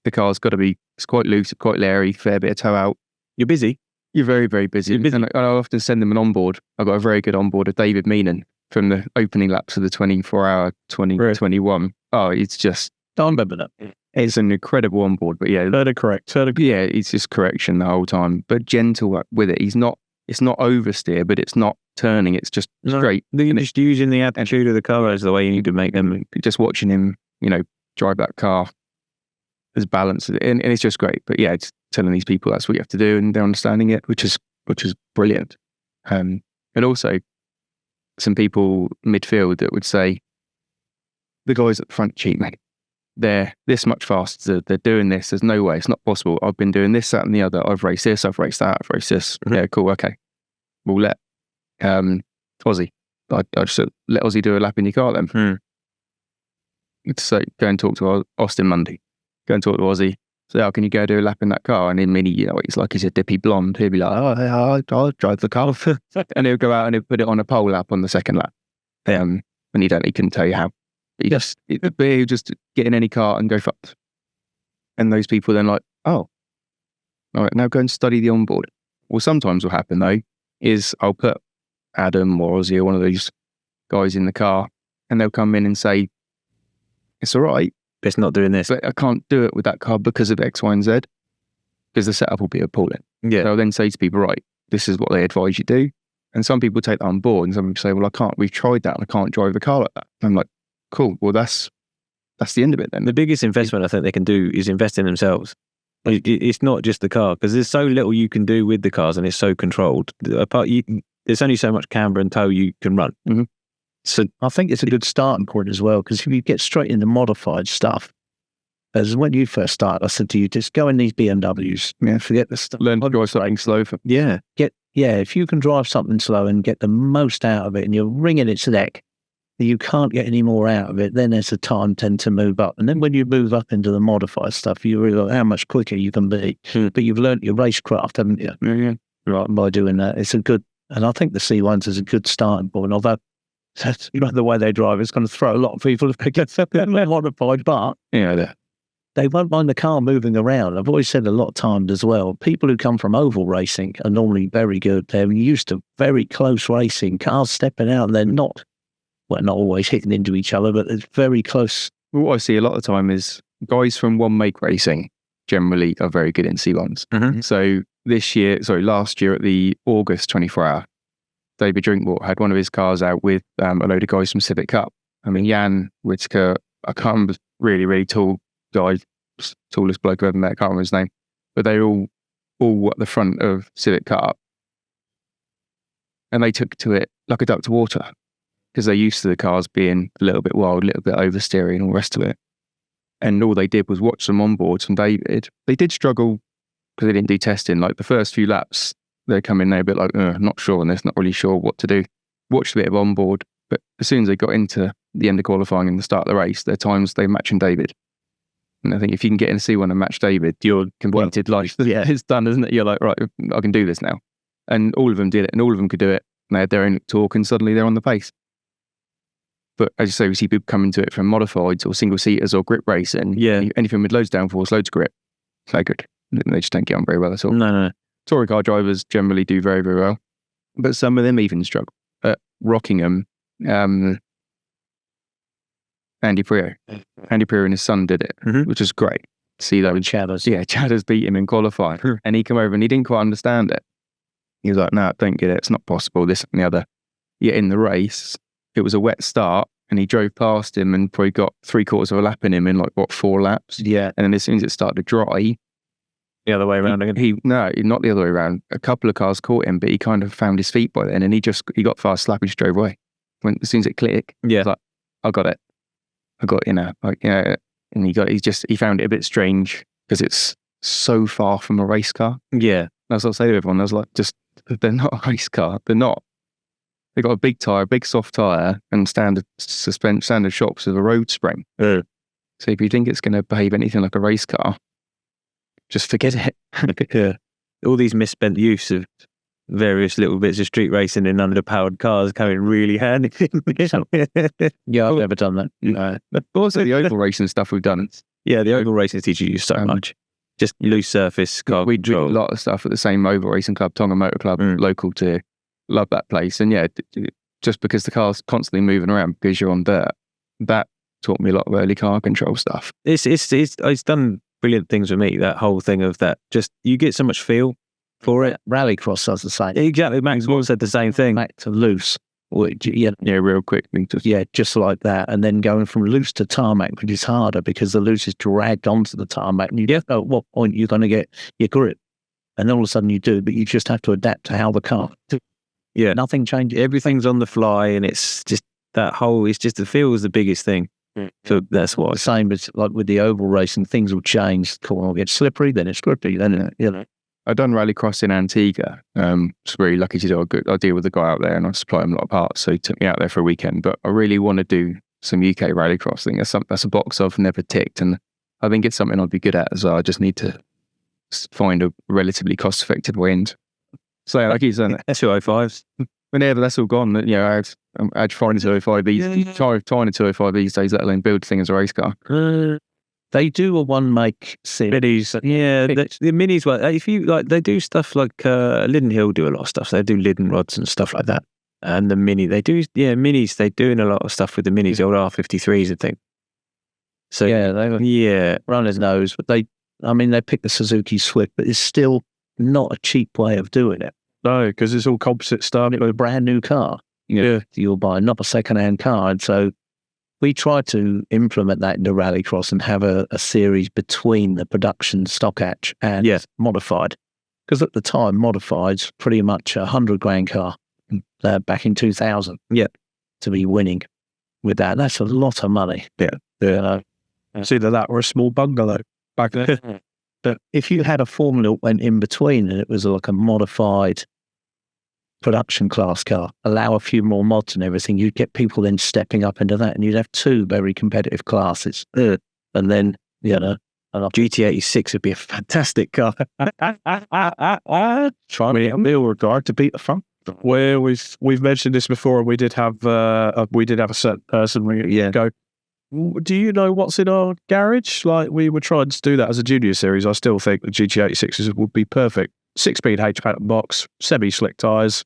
the car's got to be, it's quite loose, quite leery, fair bit of toe out. You're busy. You're very, very busy. And I often send them an onboard. I've got a very good onboard of David Meenan from the opening laps of the 24-hour 2021. Oh, it's just, I remember that. It's an incredible onboard, but yeah. Yeah, it's just correction the whole time, but gentle with it. It's not oversteer, but it's not turning. It's just straight. You're just using the attitude of the car as the way you need to make them. Just watching him, drive that car as balanced, and it's just great. But yeah, it's telling these people that's what you have to do, and they're understanding it, which is brilliant. And also some people midfield that would say, the guys at the front cheat, mate. They're this much faster. They're doing this. There's no way. It's not possible. I've been doing this, that, and the other. I've raced this. I've raced that. I've raced this. Yeah, cool. Okay. We'll let Aussie. I just let Aussie do a lap in your car then. So go and talk to Austin Mundy. Go and talk to Aussie. So how can you go do a lap in that car? And in mini, he's like, he's a dippy blonde. He'll be like, I'll drive the car. And he'll go out and he'll put it on a pole lap on the second lap. And he couldn't tell you how. He'll just get in any car and go fucked. And those people then like, oh, all right, now go and study the onboard. Well, sometimes what will happen though is I'll put Adam or Aussie or one of those guys in the car and they'll come in and say, it's all right, But it's not doing this. but I can't do it with that car because of X, Y, and Z, because the setup will be appalling. Yeah. So I'll then say to people, right, this is what they advise you do. And some people take that on board and some people say, well, I can't, we've tried that and I can't drive a car like that. And I'm like, cool, well, that's the end of it then. The biggest investment I think they can do is invest in themselves. It's not just the car, because there's so little you can do with the cars and it's so controlled. There's only so much camber and tow you can run. Mm-hmm. So I think it's a good starting point as well, because if you get straight into modified stuff, as when you first started, I said to you, just go in these BMWs, forget the stuff. Learn to drive something slow. If you can drive something slow and get the most out of it and you're wringing its neck, you can't get any more out of it, then there's a time to move up. And then when you move up into the modified stuff, you realise how much quicker you can be. But you've learnt your racecraft, haven't you? Yeah. Right, by doing that. It's a good, and I think the C1s is a good starting point, although that's, the way they drive, it's going to throw a lot of people if they get modified, but they won't mind the car moving around. I've always said a lot of times as well, people who come from oval racing are normally very good. They're used to very close racing, cars stepping out and they're not always hitting into each other, but it's very close. Well, what I see a lot of the time is guys from one make racing generally are very good in C1s. Mm-hmm. So last year at the August 24-hour, David Drinkwater had one of his cars out with a load of guys from Civic Cup. I mean, Jan Whitaker, I can't remember, really, really tall guy, tallest bloke I've ever met, I can't remember his name, but they were all at the front of Civic Cup. And they took to it like a duck to water, because they're used to the cars being a little bit wild, a little bit oversteering and all the rest of it. And all they did was watch them on boards from David. They did struggle because they didn't do testing. Like the first few laps, they come in there a bit like, not sure on this, not really sure what to do. Watched a bit of on board, but as soon as they got into the end of qualifying and the start of the race, their times, they matching David. And I think if you can get in a C1 and match David, you're completed life. Yeah, it's done, isn't it? You're like, right, I can do this now. And all of them did it, and all of them could do it. And they had their own talk, and suddenly they're on the pace. But as you say, we see people come into it from modifieds or single seaters or grip racing. Yeah. Anything with loads of downforce, loads of grip. So good. They just don't get on very well at all. No. Touring car drivers generally do very, very well. But some of them even struggle. At Rockingham, Andy Prio and his son did it, which is great. See that with Chadders. Yeah, Chadders beat him in qualifying. And he came over and he didn't quite understand it. He was like, no, don't get it. It's not possible, this and the other. Yet in the race, it was a wet start and he drove past him and probably got 3/4 of a lap in him in 4 laps. Yeah. And then as soon as it started to dry, the other way around again. No, not the other way around. A couple of cars caught him, but he kind of found his feet by then and he got fast slap and just drove away. As soon as it clicked, he was like, I got it. And he found it a bit strange because it's so far from a race car. Yeah. That's what I say to everyone. I was like, they're not a race car. They're not. They've got a big tyre, big soft tyre, and standard shocks with a road spring. So if you think it's going to behave anything like a race car, just forget it. All these misspent use of various little bits of street racing in underpowered cars coming really handy. Yeah, I've never done that. No. But also the oval racing stuff we've done. Yeah, the oval racing teaches you so much. Just loose surface car. We do a lot of stuff at the same oval racing club, Tonga Motor Club, local to. Love that place. And yeah, just because the car's constantly moving around because you're on dirt, that taught me a lot of early car control stuff. It's done brilliant things with me, that whole thing of that. Just, you get so much feel for it. Rallycross does the same. Exactly. Max Moore said the same thing. Back to loose. Real quick. Just like that. And then going from loose to tarmac, which is harder because the loose is dragged onto the tarmac. And you don't know at what point you're going to get your grip. And all of a sudden you do, but you just have to adapt to how the car Yeah. Nothing changes. Everything's on the fly, and it's just the feel is the biggest thing. So that's why. The same as like with the oval racing, things will change. The corner will get slippery, then it's slippery, then I've done rallycross in Antigua. It's really lucky to do I deal with the guy out there, and I supply him a lot of parts, so he took me out there for a weekend. But I really want to do some UK rallycross. I think that's a box I've never ticked, and I think it's something I'd be good at as well. I just need to find a relatively cost-effective way into. So like he's done it. 205s. Whenever that's all gone, I'd find a 205 trying a 205 these days, let alone build thing as a race car. They do a one make series. Minis, yeah, the minis. Well, if you like, they do stuff like Lydden Hill do a lot of stuff. They do Lydden rods and stuff like that. And the mini, they do, minis. They're doing a lot of stuff with the minis, the old R53s and things. So they runners knows, but they pick the Suzuki Swift, but it's still not a cheap way of doing it. No, because it's all composite stuff. It's a brand new car. You'll buy not a second-hand car. And so we try to implement that into Rallycross and have a series between the production stock hatch and modified. Because at the time, modified's pretty much $100,000 car back in 2000. Yeah. To be winning with that. That's a lot of money. Yeah. It's either that or a small bungalow back then. But if you had a formula that went in between and it was like a modified production class car, allow a few more mods and everything, you'd get people then stepping up into that, and you'd have two very competitive classes. And then, GT86 would be a fantastic car. Try me a real regard to beat the front. Where we've mentioned this before, and we did have a certain person go, do you know what's in our garage? Like, we were trying to do that as a junior series. I still think the GT86s would be perfect. 6-speed H-pattern box, semi-slick tyres.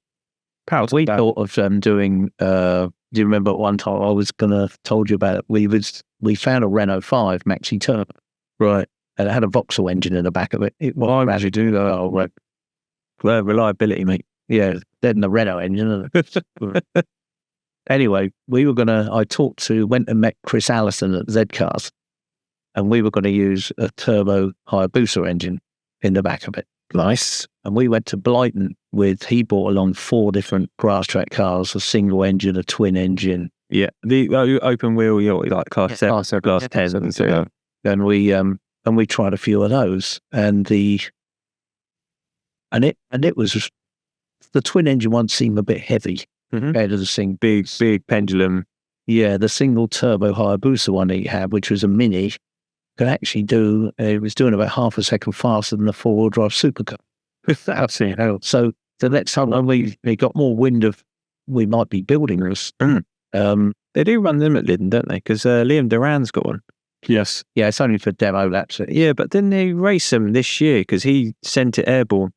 We thought of doing, do you remember at one time I was going to told you about it? We found a Renault 5 Maxi Turbo. Right. And it had a Vauxhall engine in the back of it. Why would you do that? Oh, right. Well, reliability, mate. Yeah, dead in the Renault engine. Anyway, went and met Chris Allison at Z Cars, and we were going to use a turbo Hayabusa engine in the back of it. Nice. And we went to Blighton he brought along 4 different grass track cars, a single engine, a twin engine. Yeah. The open wheel, like class 7, class 10. And we tried a few of those, and it was, the twin engine one seemed a bit heavy. Compared to the single big pendulum. Yeah, the single turbo Hayabusa one he had, which was a mini, could actually it was doing about half a second faster than the 4-wheel drive supercar. So the next time we got more wind of we might be building this. They do run them at Lydden, don't they? Because Liam Duran's got one. Yes. Yeah, it's only for demo laps. Yeah, but didn't they race them this year? Because he sent it airborne.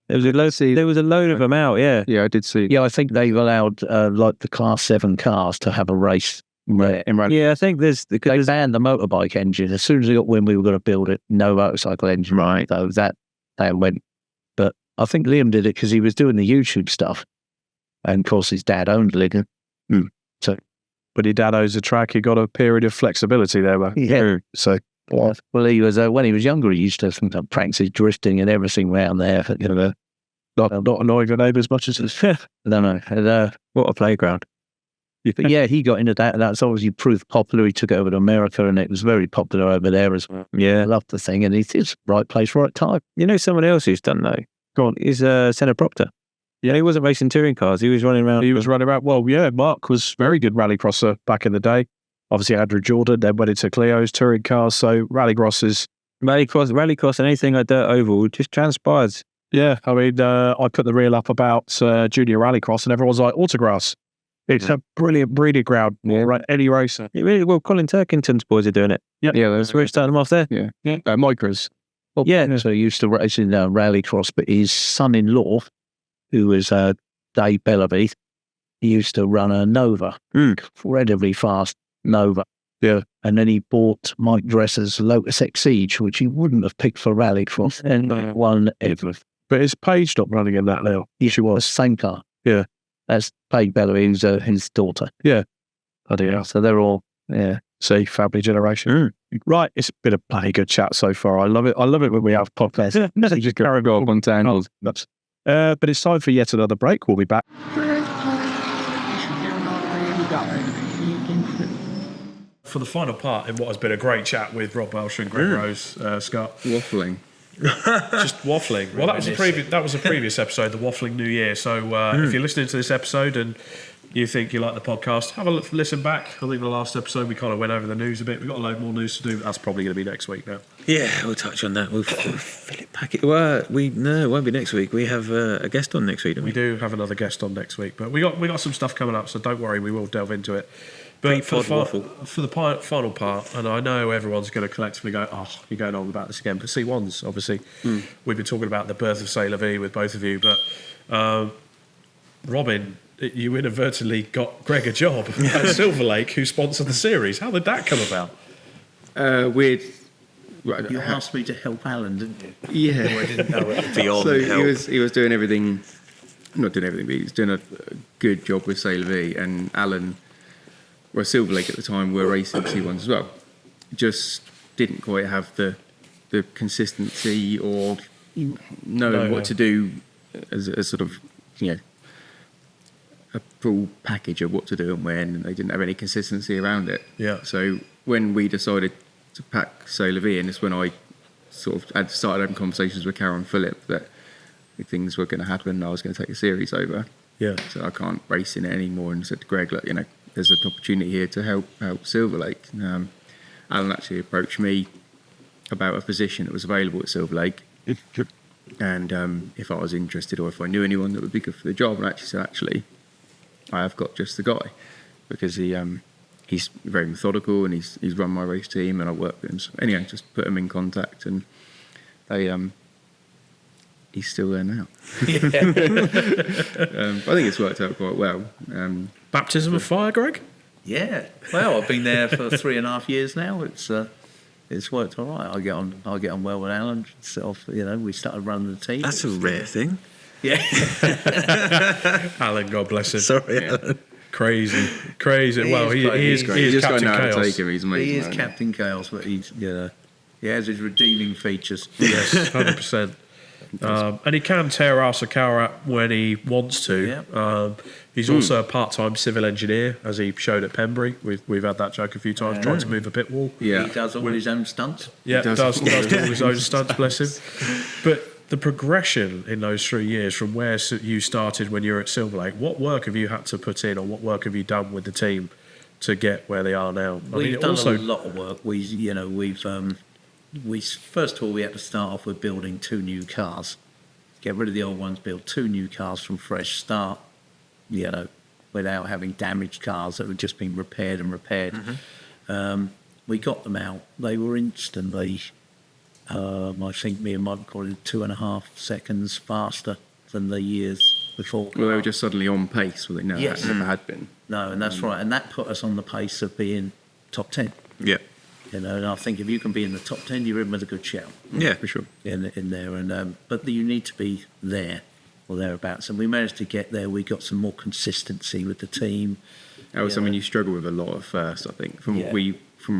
There was a load of them out, yeah. Yeah, I did see. Yeah, I think they've allowed like the Class 7 cars to have a race. In rally. Yeah, I think they banned the motorbike engine. As soon as they got wind we were going to build it, no motorcycle engine. Right. So that went. But I think Liam did it because he was doing the YouTube stuff. And of course his dad owned Lydden. But your dad owns the track, he got a period of flexibility there. Yeah. So... Well, he was when he was younger. He used to sometimes practice drifting and everything around there. Not annoying your neighbour as much as it's... No. What a playground! But yeah, he got into that, and that's obviously proved popular. He took it over to America, and it was very popular over there as well. Yeah, I loved the thing, and it's right place, right time. You know, someone else who's done though. Go on, is Senna Proctor. Yeah, he wasn't racing touring cars. He was running around. Well, yeah, Mark was very good rallycrosser back in the day. Obviously, Andrew Jordan, then went into Clio's touring cars. So rallycross and anything like dirt oval just transpires. Yeah, I mean, I put the reel up about junior rallycross, and everyone's like, autographs. It's a brilliant breeding ground for any racer. Colin Turkington's boys are doing it. Yeah, that's where it's starting them off there. Yeah. Micros. Well, so he used to race in rallycross, but his son-in-law, who was Dave Bellaby, he used to run a Nova, incredibly fast Nova. Yeah. And then he bought Mike Dresser's Lotus Exige, which he wouldn't have picked for rallycross, and won everything. But is Paige not running in that now? Yeah, she was. The same car. Yeah. That's Paige Bellaby, who's his daughter. Yeah. So they're all, see, family generation. Right, it's been a bloody good chat so far. I love it. I love it when we have podcasts. Just carry on one down. But it's time for yet another break. We'll be back. For the final part in what has been a great chat with Rob Welsh and Greg Rose, Scott. Waffling. Just waffling. Well, that was a previous episode, the Waffling New Year. So if you're listening to this episode and you think you like the podcast, have a listen back. I think the last episode we kind of went over the news a bit. We've got a load more news to do. But that's probably going to be next week now. Yeah, we'll touch on that. We'll fill it back. Well, it won't be next week. We have a guest on next week, don't we? We do have another guest on next week, but we got some stuff coming up, so don't worry, we will delve into it. But for the final part, and I know everyone's going to collectively go, "Oh, you're going on about this again." But C1s, obviously, we've been talking about the birth of C'est La Vie with both of you, but Robin, you inadvertently got Greg a job at Silver Lake, who sponsored the series. How did that come about? Weird. You asked me to help Alan, didn't you? Yeah. I didn't know it. Beyond So help. he was doing everything, not doing everything, but he was doing a good job with C'est La Vie, and Alan, well, Silver Lake at the time were racing C1s as well. Just didn't quite have the consistency or knowing what to do as sort of, a full package of what to do and when, and they didn't have any consistency around it. Yeah. So when we decided to pack C'est La Vie in, it's when I sort of had started having conversations with Carol and Philip that things were going to happen and I was going to take the series over. Yeah. So I can't race in it anymore, and said to Greg, look, there's an opportunity here to help Silver Lake. Alan actually approached me about a position that was available at Silver Lake, and if I was interested or if I knew anyone that would be good for the job. And I actually said, I have got just the guy, because he's very methodical and he's run my race team and I work with him. So anyway, just put him in contact, and they he's still there now. I think it's worked out quite well. Baptism of fire, Greg? Yeah. Well, I've been there for 3.5 years now. It's worked all right. I get on well with Alan. We started running the team. That's a rare thing. Yeah. Alan, God bless him. Sorry, Alan. Crazy. Well, he is great. You just Captain got to know how to Chaos. take him. He's amazing. He is man. Captain Chaos, but he has his redeeming features. Yes, 100%. And he can tear us a car up when he wants to. Yeah. He's also a part-time civil engineer, as he showed at Pembury. We've had that joke a few times, trying to move a pit wall. Yeah. He does all his own stunts. Yeah, He does does. do all his own stunts, bless him. But the progression in those 3 years from where you started when you were at Silver Lake, what work have you had to put in, or what work have you done with the team to get where they are now? We've done a lot of work. First of all, we had to start off with building 2 new cars. Get rid of the old ones, build 2 new cars from fresh start, without having damaged cars that had just been repaired. We got them out. They were instantly, I think me and Mike called it 2.5 seconds faster than the years before. Well, they were just suddenly on pace, were they? No, Yes. that never had been. No, and that's right. And that put us on the pace of being top 10. Yeah. And I think if you can be in the top 10, you're in with a good shout. Yeah. For sure. in there, and but you need to be there or thereabouts, and we managed to get there. We got some more consistency with the team. That was something you struggled with a lot at first, I think. From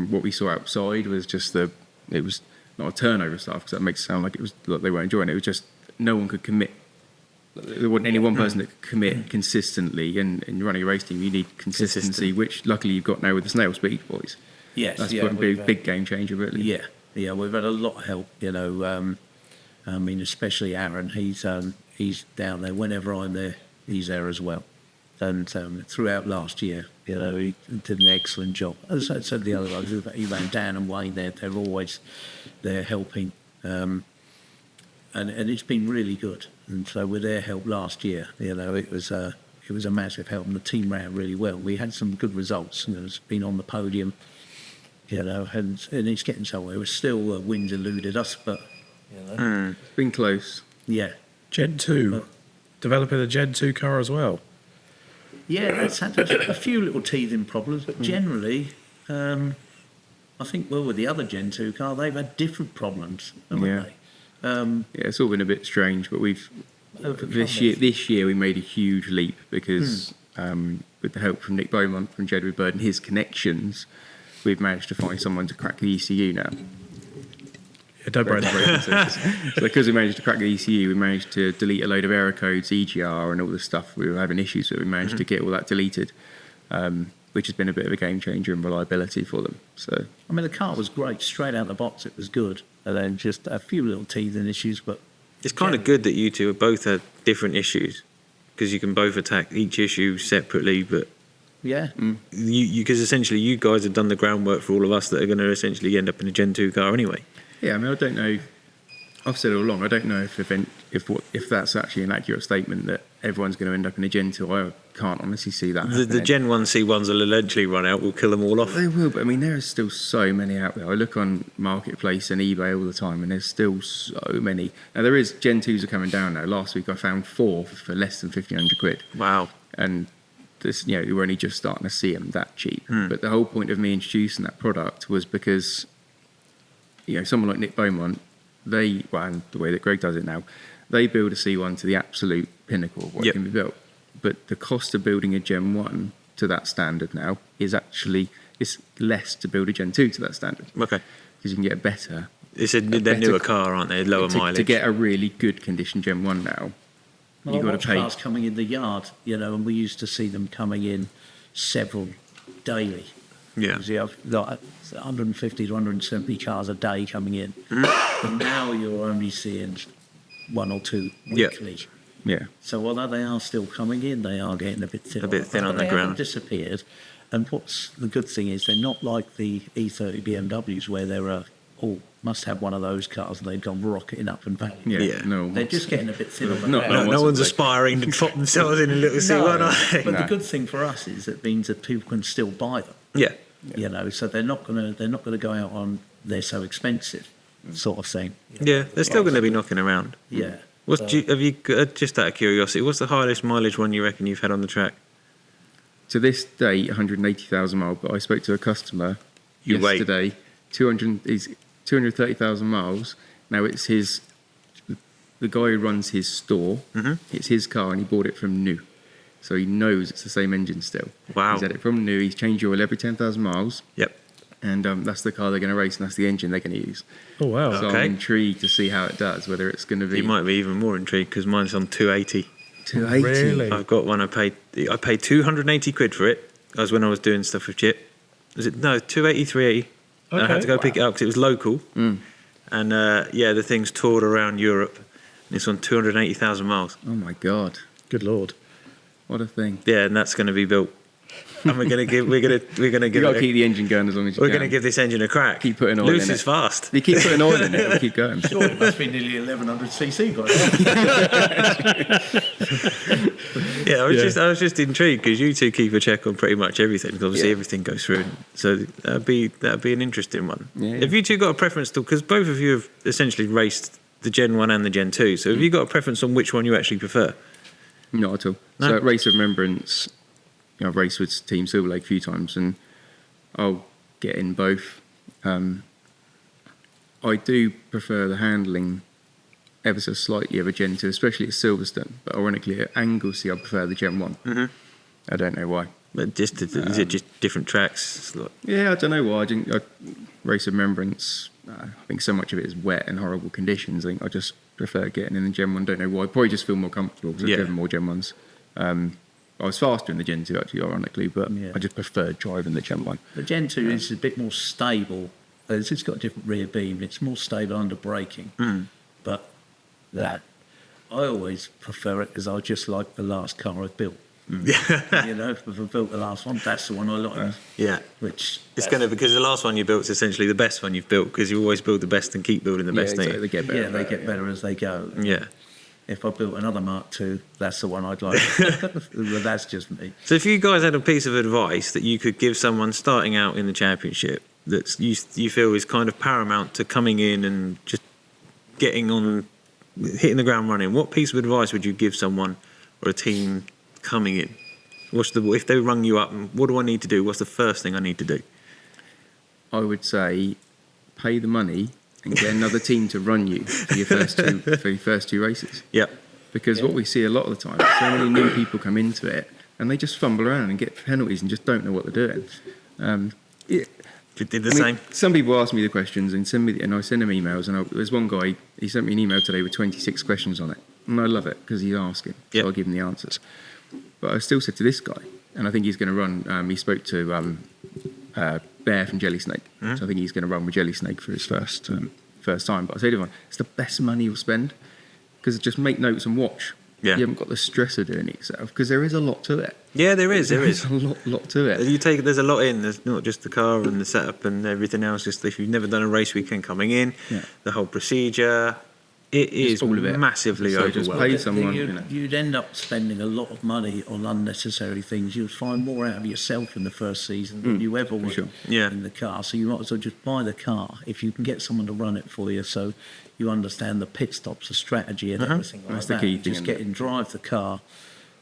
what we saw outside was just it was not a turnover stuff, because that makes it sound like they weren't enjoying it. It was just no one could commit. There wasn't any one person that could commit consistently, and running a race team you need consistency, which luckily you've got now with the snail speed boys. Yes, That's yeah, a big game changer, really. Yeah, we've had a lot of help. Especially Aaron. He's down there. Whenever I'm there, he's there as well. And throughout last year, he did an excellent job. As I said the other day, even Dan and Wayne, they're always there helping, and it's been really good. And so with their help last year, it was a massive help, and the team ran really well. We had some good results. It's been on the podium. And it's getting somewhere. It was still wins eluded us, but It's been close. yeah, Gen 2, developing a Gen 2 car as well. yeah. That's had a few little teething problems, but generally, I think with the other Gen 2 car, they've had different problems, haven't Yeah. they? Yeah, it's all been a bit strange, but this year we made a huge leap because with the help from Nick Beaumont from Jedward Bird and his connections, we've managed to find someone to crack the ECU now. Don't break the braking sensors. So because we managed to crack the ECU, we managed to delete a load of error codes, EGR, and all the stuff we were having issues with. We managed to get all that deleted, which has been a bit of a game changer in reliability for them. So I mean, the car was great. Straight out the box, it was good. And then just a few little teething issues, but... It's kind of good that you two both had different issues, because you can both attack each issue separately, but... Yeah. Because essentially you guys have done the groundwork for all of us that are going to essentially end up in a Gen 2 car anyway. Yeah, I mean, I don't know. I've said it all along. I don't know if that's actually an accurate statement that everyone's going to end up in a Gen 2. I can't honestly see that. The Gen 1 C1s will eventually run out. We'll kill them all off. They will, but I mean, there are still so many out there. I look on Marketplace and eBay all the time, and there's still so many. Now, there is Gen 2s are coming down now. Last week I found 4 for less than 1,500 quid. Wow. And this, we're only just starting to see them that cheap. But the whole point of me introducing that product was because, someone like Nick Beaumont, and the way that Greg does it now, they build a C1 to the absolute pinnacle of what can be built. But the cost of building a Gen 1 to that standard now is actually it's less to build a Gen 2 to that standard. Okay. Because you can get a better... They're newer car, aren't they? Lower mileage. To get a really good condition Gen 1 now, you've got to pay... cars coming in the yard, and we used to see them coming in several daily. Yeah. You have like 150 to 170 cars a day coming in. But now you're only seeing 1 or 2 weekly. Yeah. So although they are still coming in, they are getting a bit thin. A bit thin on the they ground. haven't disappeared. And what's the good thing is they're not like the E30 BMWs where they're must have one of those cars and they've gone rocketing up and back. Yeah. No. They're just getting a bit thin on the No, ground. No one's aspiring to pop themselves in a little C1, are they? But the good thing for us is it means that people can still buy them. Yeah. So they're not gonna go out on they're so expensive sort of thing. Yeah, they're still going to be knocking around. Yeah. Have you just out of curiosity, what's the highest mileage one you reckon you've had on the track? To this day, 180,000 miles. But I spoke to a customer yesterday. 230,000 miles. Now it's the guy who runs his store. It's his car, and he bought it from new, so he knows it's the same engine still. Wow. He's had it from new. He's changed oil every 10,000 miles. Yep. And that's the car they're going to race, and that's the engine they're going to use. Oh, wow. So Okay. I'm intrigued to see how it does, whether it's going to be... You might be even more intrigued because mine's on 280. 280. Really? I've got one. I paid 280 quid for it. That was when I was doing stuff with Chip. Was it? No, 283. I had to go pick it up because it was local. And the thing's toured around Europe. And it's on 280,000 miles. Oh my God. Good Lord. What a thing. Yeah, and that's going to be built. And we're going to give You got to keep the engine going as long as you We're can. going to give this engine a crack. Keep putting oil in Loose it. is fast. You keep putting oil in it, it'll keep going. Sure, it must be nearly 1100cc by now. Yeah, I was just intrigued because you two keep a check on pretty much everything. 'Cause obviously, everything goes through. So that'd be an interesting one. Yeah. Have you two got a preference to? Because both of you have essentially raced the Gen 1 and the Gen 2. So have you got a preference on which one you actually prefer? Not at all. No? So at Race of Remembrance, I've raced with Team Silver Lake a few times, and I'll get in both. I do prefer the handling ever so slightly of a Gen 2, especially at Silverstone. But ironically, at Anglesey, I prefer the Gen 1. I don't know why. But is it just different tracks? Yeah, I don't know why. Race of Remembrance, I think so much of it is wet and horrible conditions. I think I just prefer getting in the Gen 1. Don't know why. Probably just feel more comfortable because I've driven more Gen 1s. I was faster in the Gen 2, actually, ironically, but I just prefer driving the Gen 1. The Gen 2 is a bit more stable. It's got a different rear beam. It's more stable under braking. But that, I always prefer it because I just like the last car I've built. If I built the last one, that's the one I like. Yeah. Which It's going to, because the last one you built is essentially the best one you've built because you always build the best and keep building the best, don't you? They get better. they get better as they go. Yeah. If I built another Mark II, that's the one I'd like. But that's just me. So if you guys had a piece of advice that you could give someone starting out in the championship that you feel is kind of paramount to coming in and just getting on, hitting the ground running, what piece of advice would you give someone or a team coming in? If they rung you up, what do I need to do? What's the first thing I need to do? I would say pay the money and get another team to run you for your first two races. Yep. Because what we see a lot of the time, so many new people come into it and they just fumble around and get penalties and just don't know what they're doing. did the same. Some people ask me the questions and I send them emails. And there's one guy, he sent me an email today with 26 questions on it, and I love it because he's asking, so I give him the answers. But I still said to this guy, and I think he's going to run. He spoke to Bear from Jelly Snake, so I think he's going to run with Jelly Snake for his first time. But I say to him, it's the best money you'll spend because just make notes and watch. Yeah. You haven't got the stress of doing it yourself because there is a lot to it. Yeah, there is. There is a lot to it. There's a lot in. There's not just the car and the setup and everything else. Just if you've never done a race weekend coming in, the whole procedure, it is all of it. Massively So just overwhelming. pay someone. You'd end up spending a lot of money on unnecessary things. You'd find more out of yourself in the first season than you ever would in the car. So you might as well just buy the car if you can get someone to run it for you. So you understand the pit stops, the strategy, and everything like That's that. the key thing. Just get in, drive the car.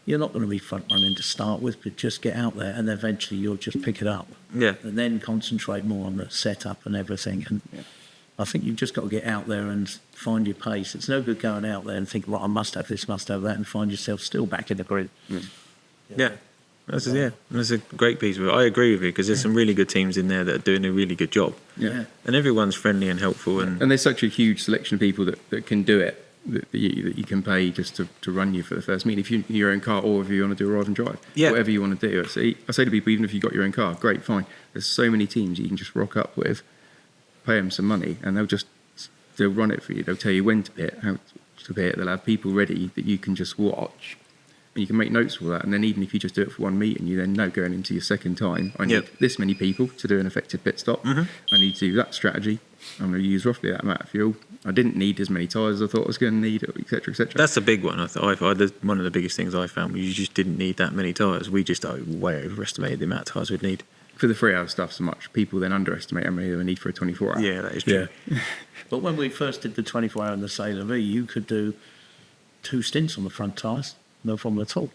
You're not going to be front running to start with, but just get out there, and eventually you'll just pick it up. Yeah. And then concentrate more on the setup and everything. And I think you've just got to get out there and find your pace. It's no good going out there and thinking, right, I must have this, must have that, and find yourself still back in the grid. That's a great piece of it. I agree with you because there's some really good teams in there that are doing a really good job. And everyone's friendly and helpful. And there's such a huge selection of people that can do it, that you can pay just to run you for the first meet. If you your own car or if you want to do a ride and drive, whatever you want to do. I say to people, even if you've got your own car, great, fine. There's so many teams you can just rock up with, pay them some money, and they'll run it for you. They'll tell you when to pit, how to pit. They'll have people ready that you can just watch. And you can make notes for that, and then even if you just do it for one meet, and you then know going into your second time, I need this many people to do an effective pit stop. I need to do that strategy. I'm going to use roughly that amount of fuel. I didn't need as many tyres as I thought I was going to need, etc., etc. that's a big one. One of the biggest things I found was you just didn't need that many tyres. We just way overestimated the amount of tyres we'd need. For the 3-hour stuff so much, people then underestimate how many they need for a 24-hour. Yeah, that is true. But when we first did the 24-hour in the Sailor V, you could do 2 stints on the front tyres. No problem at all.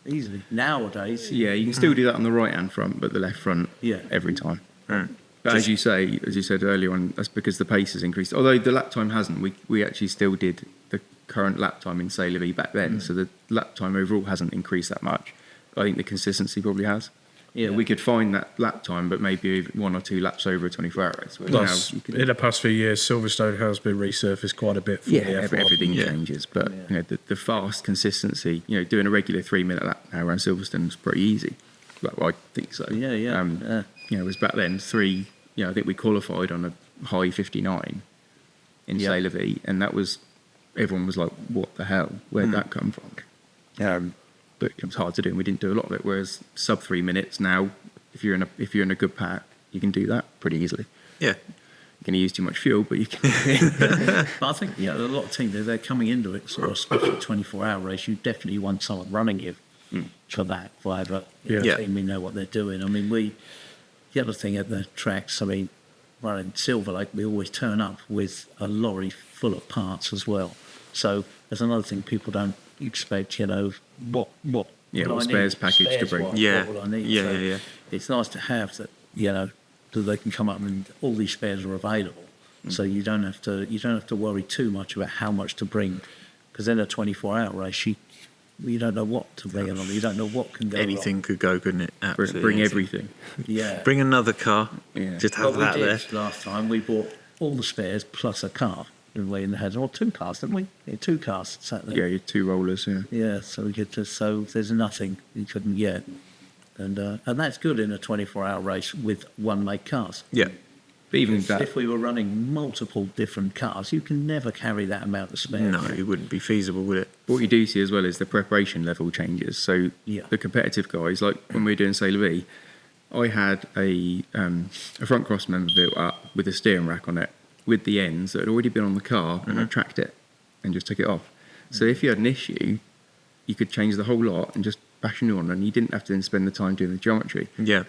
Easily. Nowadays... Yeah, you can still do that on the right-hand front, but the left front every time. But as you said earlier on, that's because the pace has increased. Although the lap time hasn't, we actually still did the current lap time in Sailor V back then, so the lap time overall hasn't increased that much. I think the consistency probably has. Yeah, we could find that lap time, but maybe 1 or 2 laps over a 24-hour race. Plus, in the past few years, Silverstone has been resurfaced quite a bit. For the F1. Everything changes, but the fast consistency, doing a regular 3-minute lap now around Silverstone is pretty easy. Well, I think so. It was back then 3. I think we qualified on a high 59 in Sailor V, and that was everyone was like, "What the hell? Where'd that come from?" But it was hard to do, and we didn't do a lot of it. Whereas sub 3 minutes now, if you're in a good pack, you can do that pretty easily. Yeah, you're going to use too much fuel, but you can. But I think a lot of teams they're coming into it, sort of, especially 24-hour race. You definitely want someone running you for that. Whatever team, we know what they're doing. I mean, the other thing at the tracks, running Silver Lake, we always turn up with a lorry full of parts as well. So there's another thing people don't expect, what spares package to bring. What will I need? It's nice to have that, so they can come up and all these spares are available. So you don't have to worry too much about how much to bring, because in a 24-hour race you don't know what to bring along. You don't know what can go. Anything could go, couldn't it? Absolutely. Bring everything. Yeah. Bring another car. Yeah. Just have that there. Last time we bought all the spares plus a car. In the heads, or 2 cars, didn't we? 2 cars sat there. Yeah, you 2 rollers. Yeah, so we get so there's nothing you couldn't get, and that's good in a 24-hour race with one-make cars. Yeah, but even that, if we were running multiple different cars, you can never carry that amount of spares. No, it wouldn't be feasible, would it? What you do see as well is the preparation level changes. So the competitive guys, like when we were doing Sailor V, I had a front cross member built up with a steering rack on it, with the ends that had already been on the car, and I tracked it and just took it off. So if you had an issue, you could change the whole lot and just bash a new one, and you didn't have to then spend the time doing the geometry. Yeah.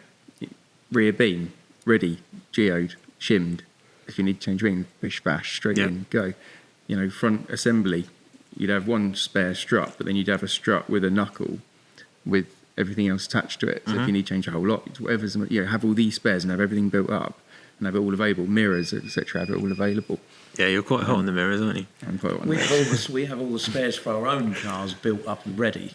Rear beam, ready, geode, shimmed. If you need to change ring, bish bash, straight in, go. Front assembly, you'd have one spare strut, but then you'd have a strut with a knuckle with everything else attached to it. So if you need to change a whole lot, whatever's, have all these spares and have everything built up. And have it all available, mirrors, etc. Have it all available. Yeah, you're quite hot on the mirrors, aren't you? I'm quite hot on we have all the spares for our own cars built up and ready.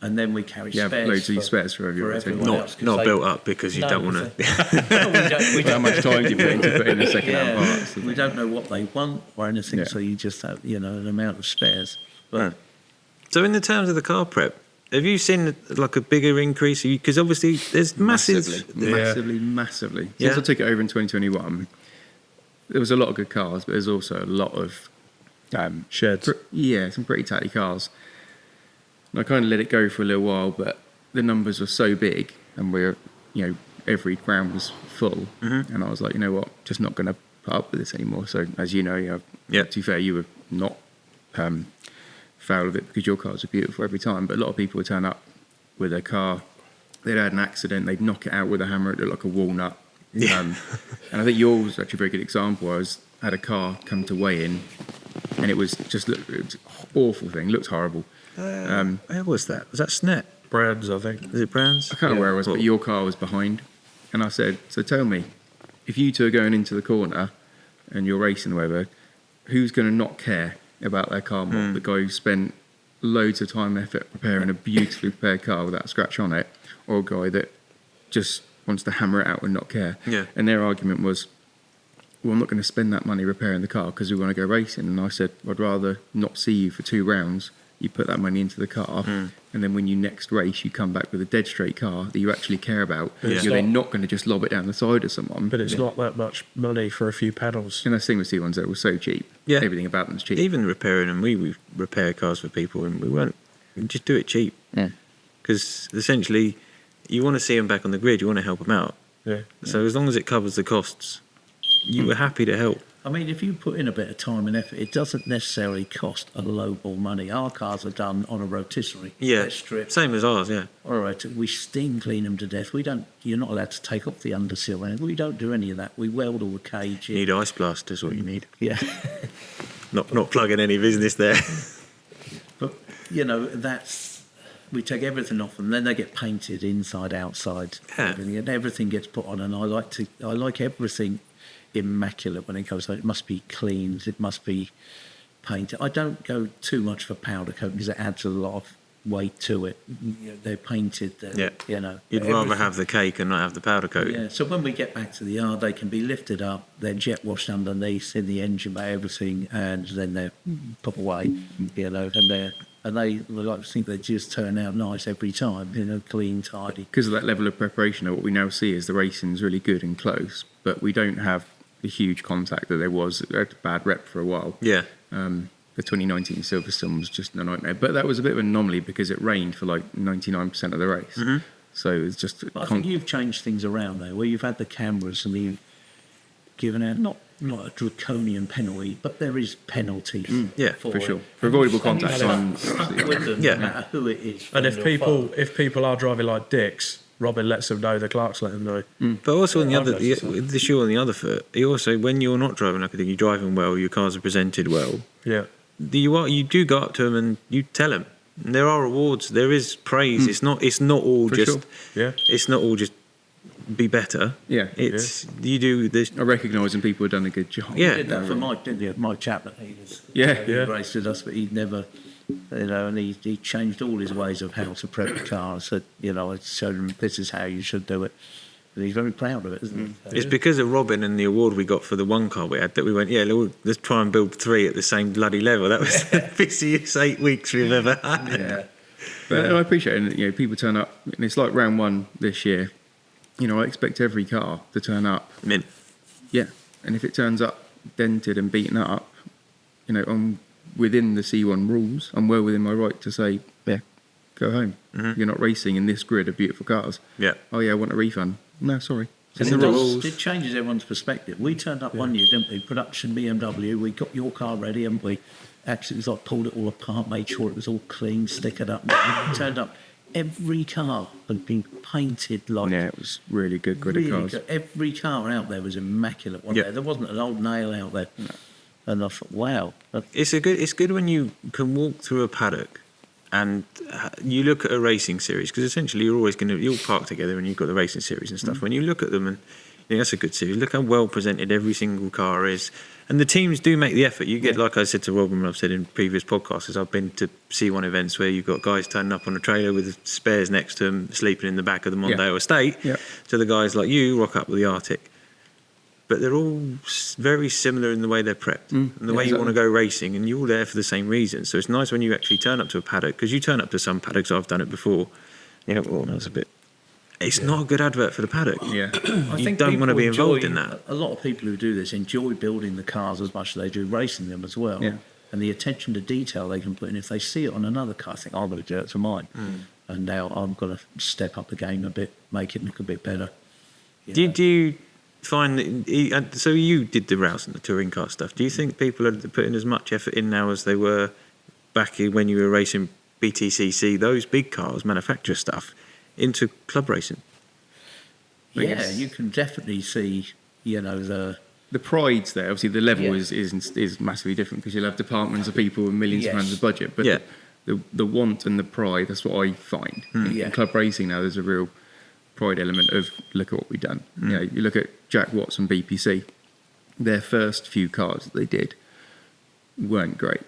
and then we carry Yeah, spares. loads of spares for everyone. else, 'cause Not they- built up because you No, don't want to. we How don't, much time do you put into putting the second hand parts? we don't know what they want or anything, Yeah. so you just have, an amount of spares. But So in the terms of the car prep, have you seen like a bigger increase? Because obviously there's massive. Massively. Yeah. Since I took it over in 2021, there was a lot of good cars, but there's also a lot of Sheds. some pretty tatty cars. And I kind of let it go for a little while, but the numbers were so big, and every ground was full, and I was like, you know what, just not going to put up with this anymore. So as you know, to be fair, you were not foul of it because your cars are beautiful every time, but a lot of people would turn up with a car, they'd had an accident, they'd knock it out with a hammer, it looked like a walnut. And I think yours was actually a very good example. I had a car come to weigh in, and it was an awful thing, looked horrible. Where was that? Was that Snet? Brands, I think. Was it Brands? I can't remember where I was, but your car was behind. And I said, so tell me, if you two are going into the corner and you're racing or whatever, who's going to not care about their car more? The guy who spent loads of time and effort preparing a beautifully prepared car without a scratch on it, or a guy that just wants to hammer it out and not care? Yeah. And their argument was, well, I'm not going to spend that money repairing the car because we want to go racing. And I said, I'd rather not see you for 2 rounds. You put that money into the car, and then when you next race, you come back with a dead straight car that you actually care about. Yeah. You're then not going to just lob it down the side of someone. But it's not that much money for a few pedals. And that's the thing with C1s, that was so cheap. Yeah. Everything about them's cheap. Even repairing them, we repair cars for people, and we just do it cheap. Yeah. Because essentially, you want to see them back on the grid, you want to help them out. Yeah. So as long as it covers the costs, you were happy to help. I mean, if you put in a bit of time and effort, it doesn't necessarily cost a lowball money. Our cars are done on a rotisserie. Yeah, They're stripped. same as ours, yeah. All right, we steam clean them to death. You're not allowed to take off the undersill, and we don't do any of that. We weld all the cage You in. need ice blasters, what you need. Yeah, Not plugging any business there. but we take everything off, and then they get painted inside, outside, Yeah. and everything gets put on. And I like everything immaculate when it goes. It must be cleaned. It must be painted. I don't go too much for powder coat because it adds a lot of weight to it. They're painted. Yeah. You'd rather everything. have the cake and not have the powder coat. Yeah, so when we get back to the yard, they can be lifted up, they're jet washed underneath in the engine bay, everything, and then they're put away, and they like to think they just turn out nice every time, clean, tidy. Because of that level of preparation, what we now see is the racing's really good and close, but we don't have the huge contact that there was. It had a bad rep for a while. Yeah. The 2019 Silverstone was just a nightmare, but that was a bit of an anomaly because it rained for like 99% of the race. So it's just. But I think you've changed things around there, where you've had the cameras and you've given out not a draconian penalty, but there is penalties. Yeah, for sure. For avoidable contact on. Stuck with them, Yeah. no matter who it is. And friend or foe. if people are driving like dicks, Robin lets them know, the clerks let them know. But also on the I've other, noticed that. with the shoe on the other foot, you also, when you're not driving like a thing, you're driving well, your cars are presented well, Yeah. you do go up to them and you tell them. And there are awards, there is praise. It's not all For just sure. Yeah. it's not all just be better. Yeah. It's you do this. I recognise when people have done a good job. Yeah. You did that for Mike, didn't you? Mike Chapman. He Yeah. raced with us, but he'd never, and he changed all his ways of how to prep the car. So, I showed him this is how you should do it. And he's very proud of it, isn't he? It's because of Robin and the award we got for the one car we had that we went, let's try and build 3 at the same bloody level. That was the busiest 8 weeks we've ever had. Yeah. But I appreciate it. And, people turn up, and it's like round 1 this year. I expect every car to turn up. Mint. Yeah. And if it turns up dented and beaten up, I'm within the C1 rules. I'm well within my right to say, yeah, go home. You're not racing in this grid of beautiful cars. Yeah. Oh, yeah, I want a refund. No, sorry. And the rules. it changes everyone's perspective. We turned up one year, didn't we? Production BMW, we got your car ready, and we actually pulled it all apart, made sure it was all clean, stickered up. And we turned up. Every car had been painted like. Yeah, it was really good grid really of cars. good. Every car out there was immaculate. Yeah. There wasn't an old nail out there. No. And I thought, wow. It's good when you can walk through a paddock and you look at a racing series, because essentially you'll park together and you've got the racing series and stuff. When you look at them and Yeah, that's a good series. Look how well presented every single car is. And the teams do make the effort. You get, like I said to Robin, I've said in previous podcasts, is I've been to C1 events where you've got guys turning up on a trailer with spares next to them, sleeping in the back of the Mondeo estate. Yeah. So the guys like you rock up with the Arctic. But they're all very similar in the way they're prepped and the way you want to go racing, and you're all there for the same reason. So it's nice when you actually turn up to a paddock, because you turn up to some paddocks, I've done it before. You know, well, that was a bit... It's not a good advert for the paddock. Yeah. I You think don't want to people be involved enjoy- in that. A lot of people who do this enjoy building the cars as much as they do racing them as well. Yeah. And the attention to detail they can put in. If they see it on another car, I think, I'm going to do it to mine. And now I'm going to step up the game a bit, make it look a bit better. Do you find that, so you did the Rouse and the touring car stuff. Do you think people are putting as much effort in now as they were back when you were racing BTCC, those big cars, manufacturer stuff, into club racing? Yeah, you can definitely see, the pride's there. Obviously, the level Yeah. is massively different, because you'll have departments of people with millions of Yes. pounds of budget. But Yeah. the want and the pride, that's what I find. Yeah. In club racing now, there's a real pride element of, look at what we've done. You look at Jack Watts and BPC, their first few cars that they did weren't great.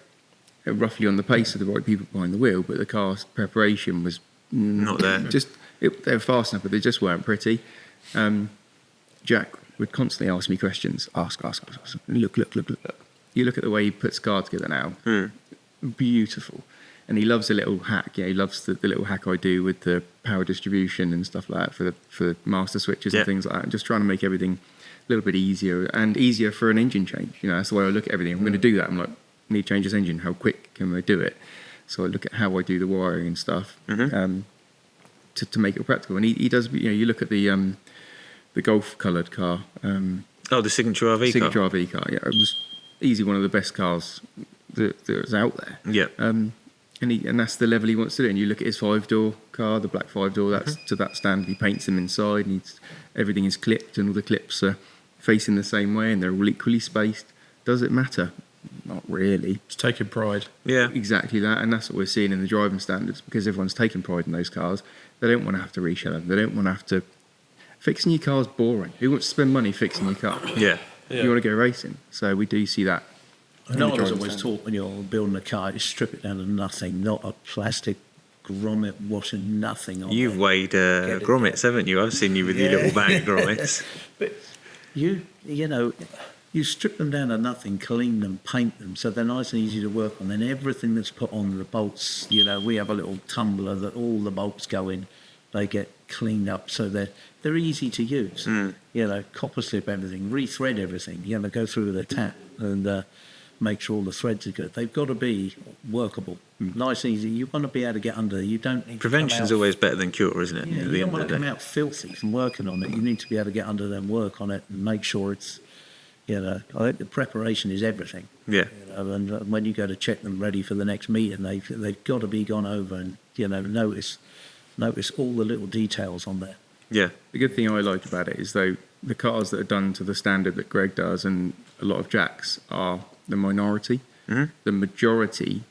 Roughly on the pace of the right people behind the wheel, but the car's preparation was Not there. They were fast enough, but they just weren't pretty. Jack would constantly ask me questions. Ask. Look. You look at the way he puts car together now. Beautiful. And he loves a little hack. Yeah, he loves the little hack I do with the power distribution and stuff like that for the master switches and things like that. And just trying to make everything a little bit easier for an engine change. That's the way I look at everything. I'm going to do that. I'm like, need to change this engine. How quick can I do it? So I look at how I do the wiring and stuff to make it practical. And he does. You look at the Golf coloured car. The Signature RV car. Signature RV car. Yeah, it was easily one of the best cars that was out there. Yeah. And that's the level he wants to do. And you look at his 5-door car, the black 5-door. That's to that standard. He paints them inside, and everything is clipped, and all the clips are facing the same way, and they're all equally spaced. Does it matter? Not really. It's taking pride. Yeah. Exactly that, and that's what we're seeing in the driving standards, because everyone's taking pride in those cars. They don't want to have to reshow them. They don't want to have to... Fixing your car's boring. Who wants to spend money fixing your car? Yeah. You want to go racing. So we do see that. I was always taught when you're building a car, you strip it down to nothing, not a plastic grommet washing, nothing on You've it. weighed it grommets, haven't you? I've seen you with your little bag of grommets. But you strip them down to nothing, clean them, paint them, so they're nice and easy to work on. Then everything that's put on the bolts, we have a little tumbler that all the bolts go in. They get cleaned up so they're easy to use. Copper slip everything, rethread everything. Go through with a tap and make sure all the threads are good. They've got to be workable, nice and easy. You want to be able to get under. You don't need Prevention's always better than cure, isn't it? Yeah, at you the don't end want of to the come day. out filthy from working on it. You need to be able to get under there and work on it and make sure it's, I think the preparation is everything. Yeah. And when you go to check them ready for the next meeting, they've got to be gone over and notice all the little details on there. Yeah. The good thing I like about it is, though, the cars that are done to the standard that Greg does and a lot of Jack's are the minority. The majority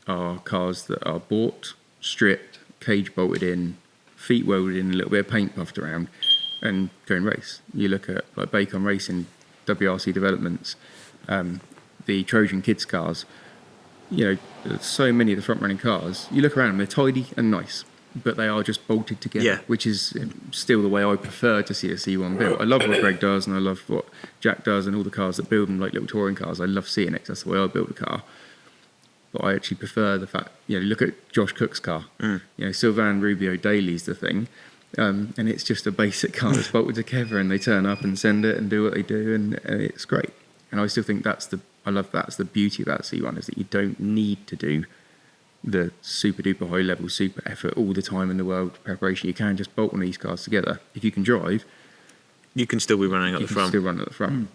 are cars that are bought, stripped, cage bolted in, feet welded in, a little bit of paint puffed around, and go and race. You look at like Bacon Racing, WRC Developments, the Trojan Kids cars. So many of the front running cars. You look around them; they're tidy and nice, but they are just bolted together, Yeah. which is still the way I prefer to see a C1 built. I love what Greg does, and I love what Jack does, and all the cars that build them like little touring cars. I love seeing it, 'cause that's the way I build a car. But I actually prefer the fact, look at Josh Cook's car. Sylvain Rubio Daly's the thing, and it's just a basic car that's bolted together, and they turn up and send it and do what they do, and it's great. And I still think that's the beauty of that C1, is that you don't need to do the super duper high level, super effort all the time in the world preparation. You can just bolt one of these cars together. If you can drive, You can still be running at you the can front. still run at the front.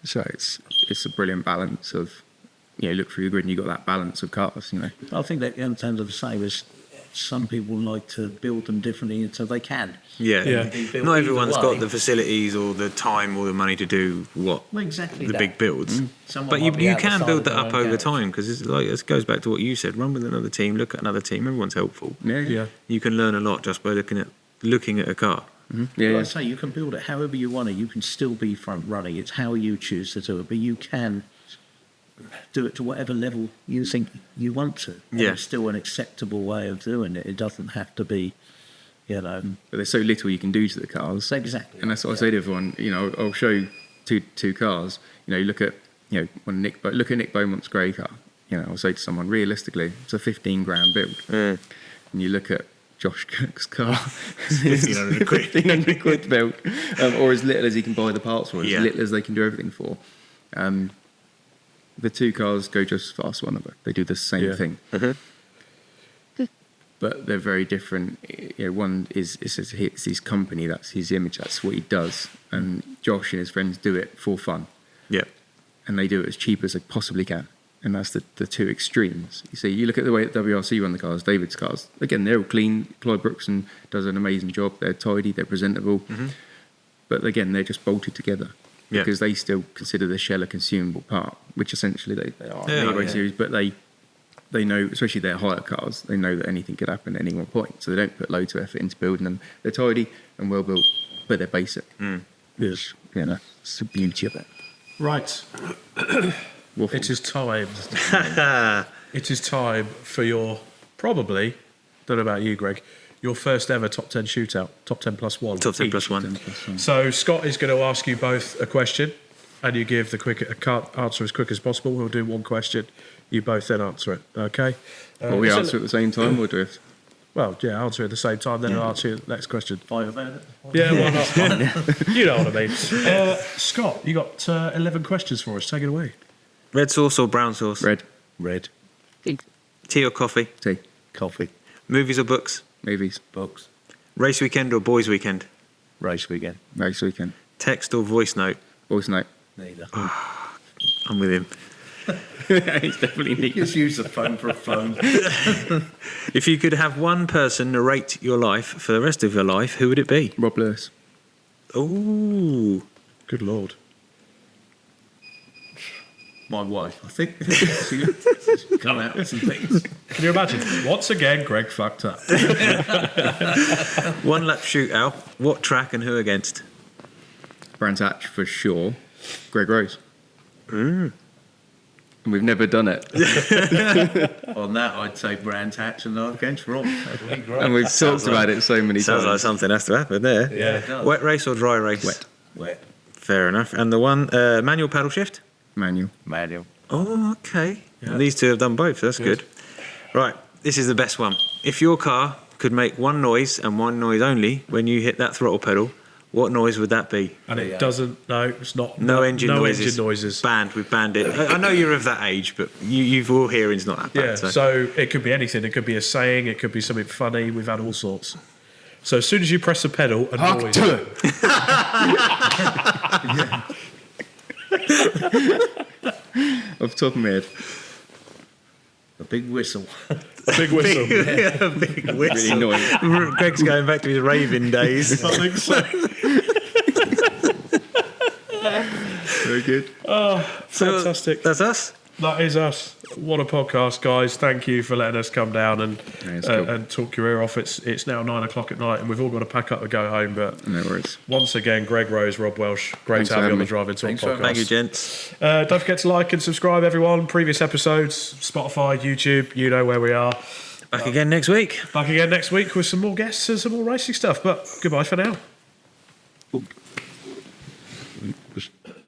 So it's a brilliant balance of, look through the grid and you've got that balance of cars, I think that in terms of the same as some people like to build them differently so they can. Yeah. Be built Not either everyone's way. got the facilities or the time or the money to do Well, exactly the that. big builds. Someone But you might be out the can side build of that their up own over garage. time, because it goes back to what you said. Run with another team, look at another team. Everyone's helpful. Yeah. Yeah. You can learn a lot just by looking at a car. Yeah, Like I say, you can build it however you want it. You can still be front running. It's how you choose to do it, but you can do it to whatever level you think you want to. And Yeah. it's still an acceptable way of doing it. It doesn't have to be, you know. But there's so little you can do to the cars. Exactly. And that's what I say to everyone. You know, I'll show two cars. You know, you look at look at Nick Beaumont's grey car. You know, I'll say to someone, realistically, it's a 15 grand build. And you look at Josh Cook's car, 1,500 quid build, or as little as he can buy the parts for, as little as they can do everything for. The two cars go just as fast, one another. They do the same thing. But they're very different. You know, one is it's his company, that's his image, that's what he does. And Josh and his friends do it for fun. Yeah. And they do it as cheap as they possibly can. And that's the two extremes. You see, you look at the way that WRC run the cars, David's cars. Again, they're all clean. Clyde Brookson does an amazing job. They're tidy, they're presentable. But again, they're just bolted together because they still consider the shell a consumable part, which essentially they are in the race series. But they know, especially their higher cars, they know that anything could happen at any one point. So they don't put loads of effort into building them. They're tidy and well built, but they're basic. Yes. You know, it's the beauty of it. Right. It is time. It is time for your, probably, don't know about you, Greg, your first ever top 10 shootout, top 10 plus one. Top 10 each. plus one. So Scott is going to ask you both a question, and you give the answer as quick as possible. We'll do one question. You both then answer it, okay? Will we answer at the same time or do it? Well, yeah, answer at the same time, then I'll answer the next question. Fight about it. Yeah, why not? You know what I mean. Scott, you got 11 questions for us. Take it away. Red sauce or brown sauce? Red. Tea or coffee? Tea. Coffee. Movies or books? Movies. Books. Race weekend or boys weekend? Race weekend. Race weekend. Text or voice note? Voice note. Neither. I'm with him. It's definitely neat. Just use the phone for a phone. If you could have one person narrate your life for the rest of your life, who would it be? Rob Lewis. Ooh. Good Lord. My wife, I think. She's come out with some things. Can you imagine? Once again, Greg fucked up. One lap shootout. What track and who against? Brands Hatch for sure. Greg Rose. And we've never done it. On that, I'd say Brands Hatch and I'm against Rob. That'd be great. And we've talked about it so many Sounds like times. something has to happen there. Yeah. It does. Wet race or dry race? Wet. Wet. Fair enough. And the one, manual paddle shift? Manual. Manual. Oh, okay. And these two have done both. That's good. Right. This is the best one. If your car could make one noise and one noise only when you hit that throttle pedal, what noise would that be? And it doesn't, no, it's not. No engine noises. engine noises. Banned. We've banned it. I know you're of that age, but you've all hearing's not that bad. Yeah, so it could be anything. It could be a saying. It could be something funny. We've had all sorts. So as soon as you press the pedal, a noise. Off the top of my head. A big whistle. Big whistle. Big Really whistle. annoying. Greg's going back to his raving days. I think so. Very good. Oh, fantastic. That's us. That is us. What a podcast, guys. Thank you for letting us come down and it's cool. and talk your ear off. It's now 9 o'clock at night and we've all got to pack up and go home. But No worries. once again, Greg Rose, Rob Welsh, great Thanks to for have you on having the me. Driving Talk Thanks very podcast. much. Thank you, gents. Don't forget to like and subscribe, everyone. Previous episodes, Spotify, YouTube, you know where we are. Back again next week. Back again next week with some more guests and some more racing stuff. But goodbye for now.